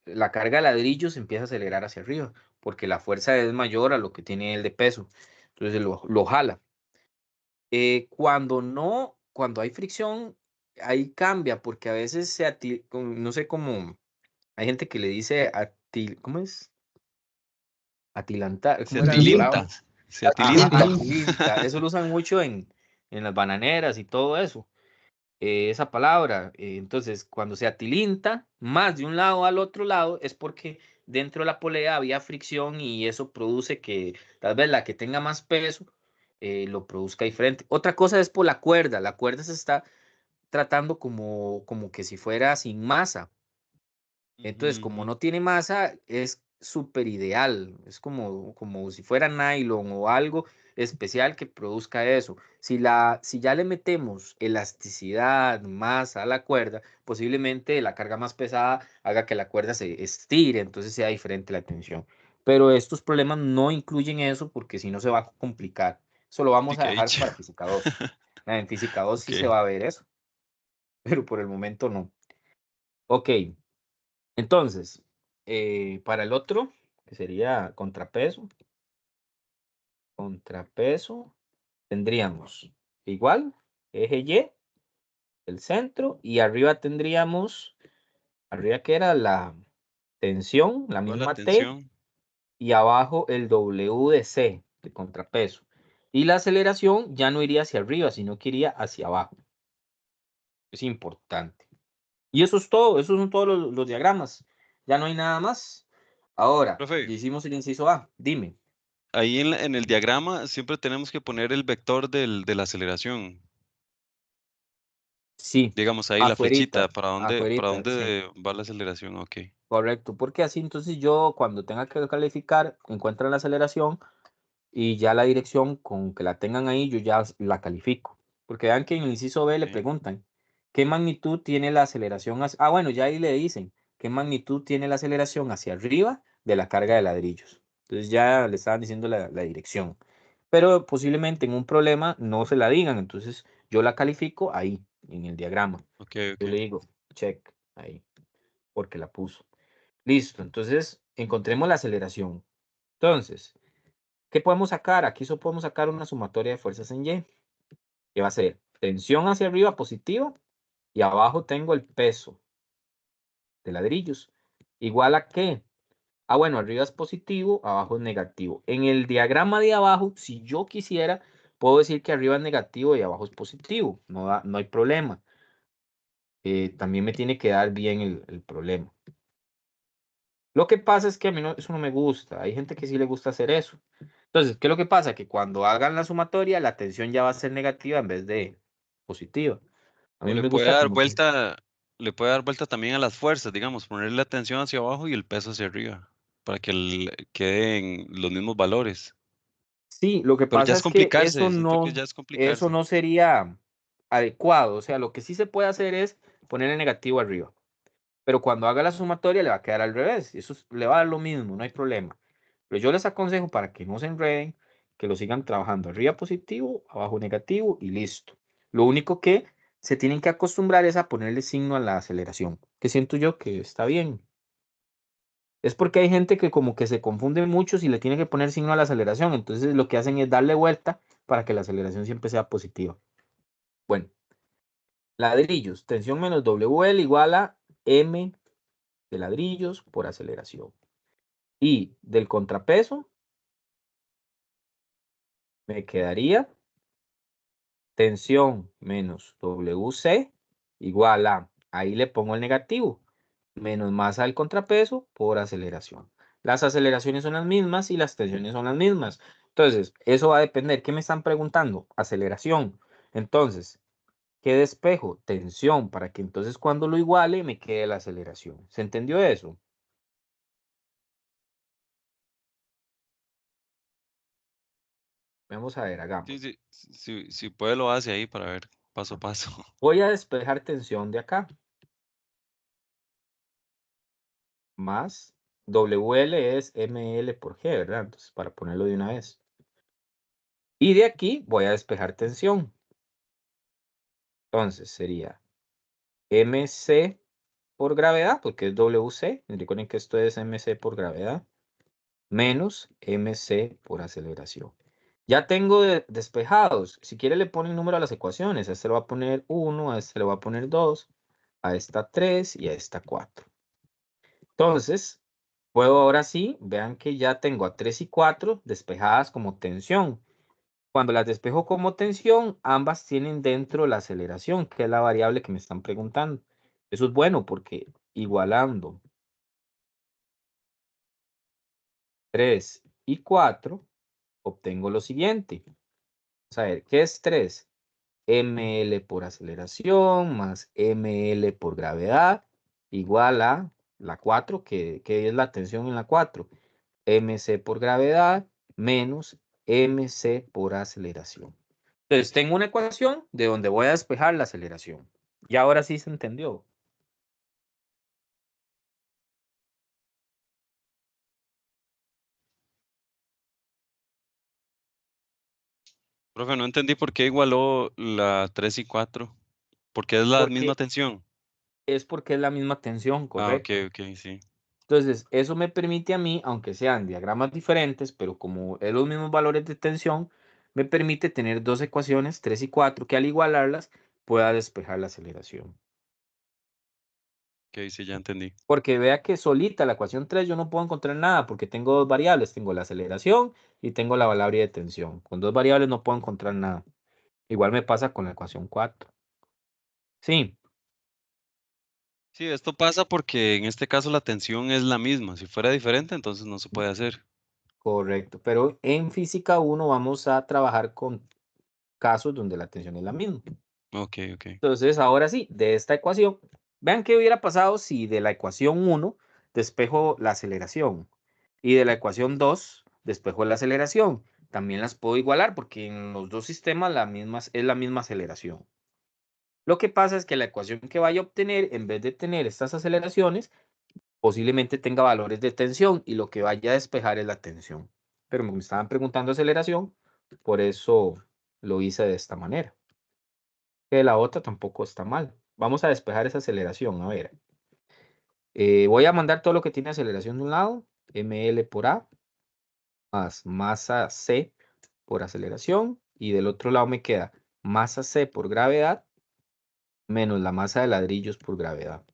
Speaker 1: la carga de ladrillos empieza a acelerar hacia arriba, porque la fuerza es mayor a lo que tiene el de peso. Entonces lo jala. Cuando hay fricción, ahí cambia, porque a veces no sé cómo, hay gente que le dice ¿cómo es? Atilantar,
Speaker 3: Se
Speaker 1: ¿cómo es la
Speaker 5: Tilinta.
Speaker 1: palabra?
Speaker 3: atilinta, se
Speaker 1: Ajá,
Speaker 3: atilinta.
Speaker 1: atilinta. Eso lo usan mucho en las bananeras y todo eso. Esa palabra. Entonces, cuando se atilinta más de un lado al otro lado, es porque dentro de la polea había fricción y eso produce que tal vez la que tenga más peso lo produzca diferente. Otra cosa es por la cuerda. La cuerda se está tratando como que si fuera sin masa. Entonces,
Speaker 3: Ujú,
Speaker 1: como
Speaker 3: ujú.
Speaker 1: no tiene masa, es súper ideal. Es como si fuera nylon o algo especial que produzca eso. Si ya le metemos elasticidad, masa a la cuerda, posiblemente la carga más pesada haga que la cuerda se estire, entonces sea diferente la tensión. Pero estos problemas no incluyen eso porque si no se va a complicar. Eso lo
Speaker 3: Sí
Speaker 1: vamos a
Speaker 3: que he
Speaker 1: dejar
Speaker 3: dicho.
Speaker 1: para física 2. En física 2 sí se
Speaker 3: Ok.
Speaker 1: va a ver eso, pero por el momento no. Ok. Entonces, para el otro, que sería contrapeso, tendríamos igual, eje Y, el centro, y arriba tendríamos, arriba que era la tensión, la
Speaker 3: Igual la
Speaker 1: misma T,
Speaker 3: tensión.
Speaker 1: y abajo el W de C, de contrapeso. Y la aceleración ya no iría hacia arriba, sino que iría hacia abajo. Es importante. Y eso es todo, esos son todos los diagramas. Ya no hay nada más. Ahora,
Speaker 3: Profe,
Speaker 1: ya hicimos el inciso A. Dime.
Speaker 3: ahí en el diagrama siempre tenemos que poner el vector de la aceleración.
Speaker 1: Sí,
Speaker 3: Digamos ahí la flechita,
Speaker 1: afuerita,
Speaker 3: para
Speaker 1: afuerita, sí,
Speaker 3: dónde va la aceleración? Ok.
Speaker 1: correcto, porque así entonces yo cuando tenga que calificar, encuentran la aceleración y ya la dirección con que la tengan ahí, yo ya la califico. Porque vean que en el inciso B le
Speaker 3: Ok.
Speaker 1: preguntan, ¿qué magnitud tiene la aceleración? Bueno, ya ahí le dicen, ¿qué magnitud tiene la aceleración hacia arriba de la carga de ladrillos? Entonces ya le estaban diciendo la dirección. Pero posiblemente en un problema no se la digan, entonces yo la califico ahí, en el diagrama.
Speaker 3: Ok,
Speaker 1: Yo le
Speaker 3: ok.
Speaker 1: digo, check, ahí, porque la puso. Listo, entonces encontremos la aceleración. Entonces, ¿qué podemos sacar? Aquí solo podemos sacar una sumatoria de fuerzas en Y, que va a ser tensión hacia arriba positiva y abajo tengo el peso de ladrillos. ¿Igual a qué? Bueno, arriba es positivo, abajo es negativo. En el diagrama de abajo, si yo quisiera, puedo decir que arriba es negativo y abajo es positivo. No hay problema. También me tiene que dar bien el problema. Lo que pasa es que a mí eso no me gusta. Hay gente que sí le gusta hacer eso. Entonces, ¿qué es lo que pasa? Que cuando hagan la sumatoria, la tensión ya va a ser negativa en vez de positiva. A
Speaker 3: O
Speaker 1: mí
Speaker 3: le
Speaker 1: me
Speaker 3: puede
Speaker 1: gusta
Speaker 3: dar
Speaker 1: como que
Speaker 3: vuelta, le puede dar vuelta también a las fuerzas, digamos, ponerle la tensión hacia abajo y el peso hacia arriba, para que queden los mismos valores.
Speaker 1: sí, lo que
Speaker 3: Pero ya
Speaker 1: pasa
Speaker 3: es
Speaker 1: es que
Speaker 3: complicarse, siento que ya es
Speaker 1: eso
Speaker 3: complicarse.
Speaker 1: no sería adecuado. O sea, lo que sí se puede hacer es poner el negativo arriba. Pero cuando haga la sumatoria le va a quedar al revés. Y le va a dar lo mismo, no hay problema. Pero yo les aconsejo para que no se enreden, que lo sigan trabajando arriba positivo, abajo negativo y listo. Lo único que se tienen que acostumbrar es a ponerle signo a la aceleración, que siento yo que está bien. Es porque hay gente que como que se confunde mucho si le tiene que poner signo a la aceleración. Entonces lo que hacen es darle vuelta para que la aceleración siempre sea positiva. Bueno, ladrillos, tensión menos WL igual a M de ladrillos por aceleración. Y del contrapeso me quedaría tensión menos WC igual a, ahí le pongo el negativo, menos masa del contrapeso por aceleración. Las aceleraciones son las mismas y las tensiones son las mismas. Entonces, eso va a depender. ¿Qué me están preguntando? Aceleración. Entonces, ¿qué despejo? Tensión, para que entonces cuando lo iguale me quede la aceleración. ¿Se entendió eso? Vamos a ver, hagamos.
Speaker 3: Si puede lo hace ahí para ver paso a paso.
Speaker 1: Voy a despejar tensión de acá. Más WL es ML por G, ¿verdad? Entonces, para ponerlo de una vez. Y de aquí voy a despejar tensión. Entonces, sería MC por gravedad, porque es WC. Recuerden que esto es MC por gravedad. Menos MC por aceleración. Ya tengo despejados. Si quiere le pone el número a las ecuaciones. A este le va a poner 1, a este le va a poner 2, a esta 3 y a esta 4. Entonces, puedo ahora sí, vean que ya tengo a 3 y 4 despejadas como tensión. Cuando las despejo como tensión, ambas tienen dentro la aceleración, que es la variable que me están preguntando. Eso es bueno porque igualando 3 y 4, obtengo lo siguiente. Vamos a ver, ¿qué es 3? ML por aceleración más ML por gravedad igual a la 4, que es la tensión en la 4. MC por gravedad menos MC por aceleración. Entonces tengo una ecuación de donde voy a despejar la aceleración. Y ahora sí se entendió.
Speaker 3: Profe, no entendí por qué igualó la 3 y 4. Porque es la misma
Speaker 1: Porque
Speaker 3: tensión.
Speaker 1: es porque es la misma tensión,
Speaker 3: Ah, ok,
Speaker 1: correcto.
Speaker 3: ok, sí.
Speaker 1: Entonces, eso me permite a mí, aunque sean diagramas diferentes, pero como es los mismos valores de tensión, me permite tener dos ecuaciones, 3 y 4, que al igualarlas pueda despejar la aceleración.
Speaker 3: Ok, sí, ya entendí.
Speaker 1: Porque vea que solita la ecuación 3 yo no puedo encontrar nada porque tengo dos variables, tengo la aceleración y tengo la variable de tensión. Con dos variables no puedo encontrar nada. Igual me pasa con la ecuación 4. Sí,
Speaker 3: Sí, esto pasa porque en este caso la tensión es la misma. Si fuera diferente, entonces no se puede hacer.
Speaker 1: correcto. Pero en física 1 vamos a trabajar con casos donde la tensión es la misma.
Speaker 3: Ok, ok.
Speaker 1: Entonces, ahora sí, de esta ecuación, vean qué hubiera pasado si de la ecuación 1 despejo la aceleración y de la ecuación 2 despejo la aceleración. También las puedo igualar porque en los dos sistemas es la misma aceleración. Lo que pasa es que la ecuación que vaya a obtener, en vez de tener estas aceleraciones, posiblemente tenga valores de tensión y lo que vaya a despejar es la tensión. Pero me estaban preguntando aceleración, por eso lo hice de esta manera. Que la otra tampoco está mal. Vamos a despejar esa aceleración. A ver, voy a mandar todo lo que tiene aceleración de un lado, ml por A, más masa C por aceleración, y del otro lado me queda masa C por gravedad, menos la masa de ladrillos por gravedad.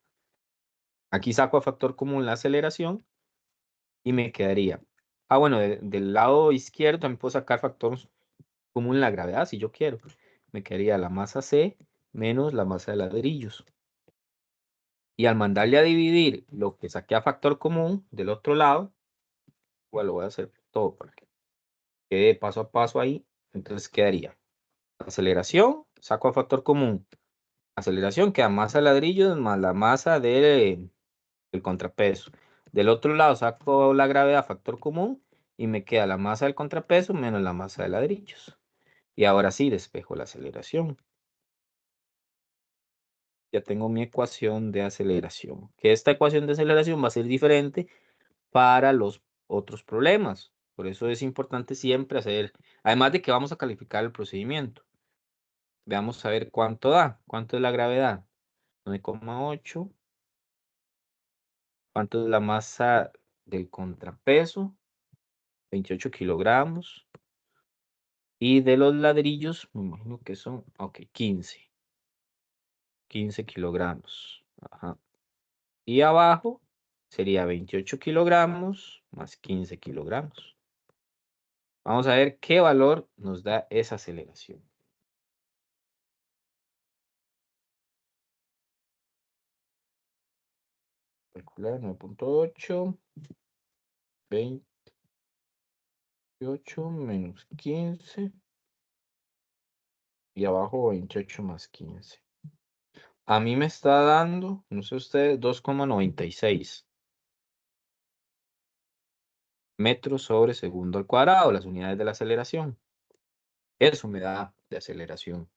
Speaker 1: Aquí saco a factor común la aceleración, y me quedaría, bueno, del lado izquierdo también puedo sacar factor común la gravedad, si yo quiero. Me quedaría la masa C menos la masa de ladrillos. Y al mandarle a dividir lo que saqué a factor común del otro lado, igual lo voy a hacer todo para que quede paso a paso ahí. Entonces quedaría Aceleración, saco a factor común. Aceleración queda masa de ladrillos más la masa del contrapeso. Del otro lado saco la gravedad, factor común, y me queda la masa del contrapeso menos la masa de ladrillos. Y ahora sí despejo la aceleración. Ya tengo mi ecuación de aceleración. Que esta ecuación de aceleración va a ser diferente para los otros problemas. Por eso es importante siempre hacer, además de que vamos a calificar el procedimiento. Veamos a ver cuánto da. ¿Cuánto es la gravedad? 9,8. ¿Cuánto es la masa del contrapeso? 28 kilogramos. Y de los ladrillos, me imagino que son, ok, 15. 15 kilogramos. Ajá. Y abajo sería 28 kilogramos más 15 kilogramos. Vamos a ver qué valor nos da esa aceleración. Calcular 9,8. 28 menos 15. Y abajo 28 más 15. A mí me está dando, no sé ustedes, 2,96 metros sobre segundo al cuadrado, las unidades de la aceleración. Eso me da de aceleración.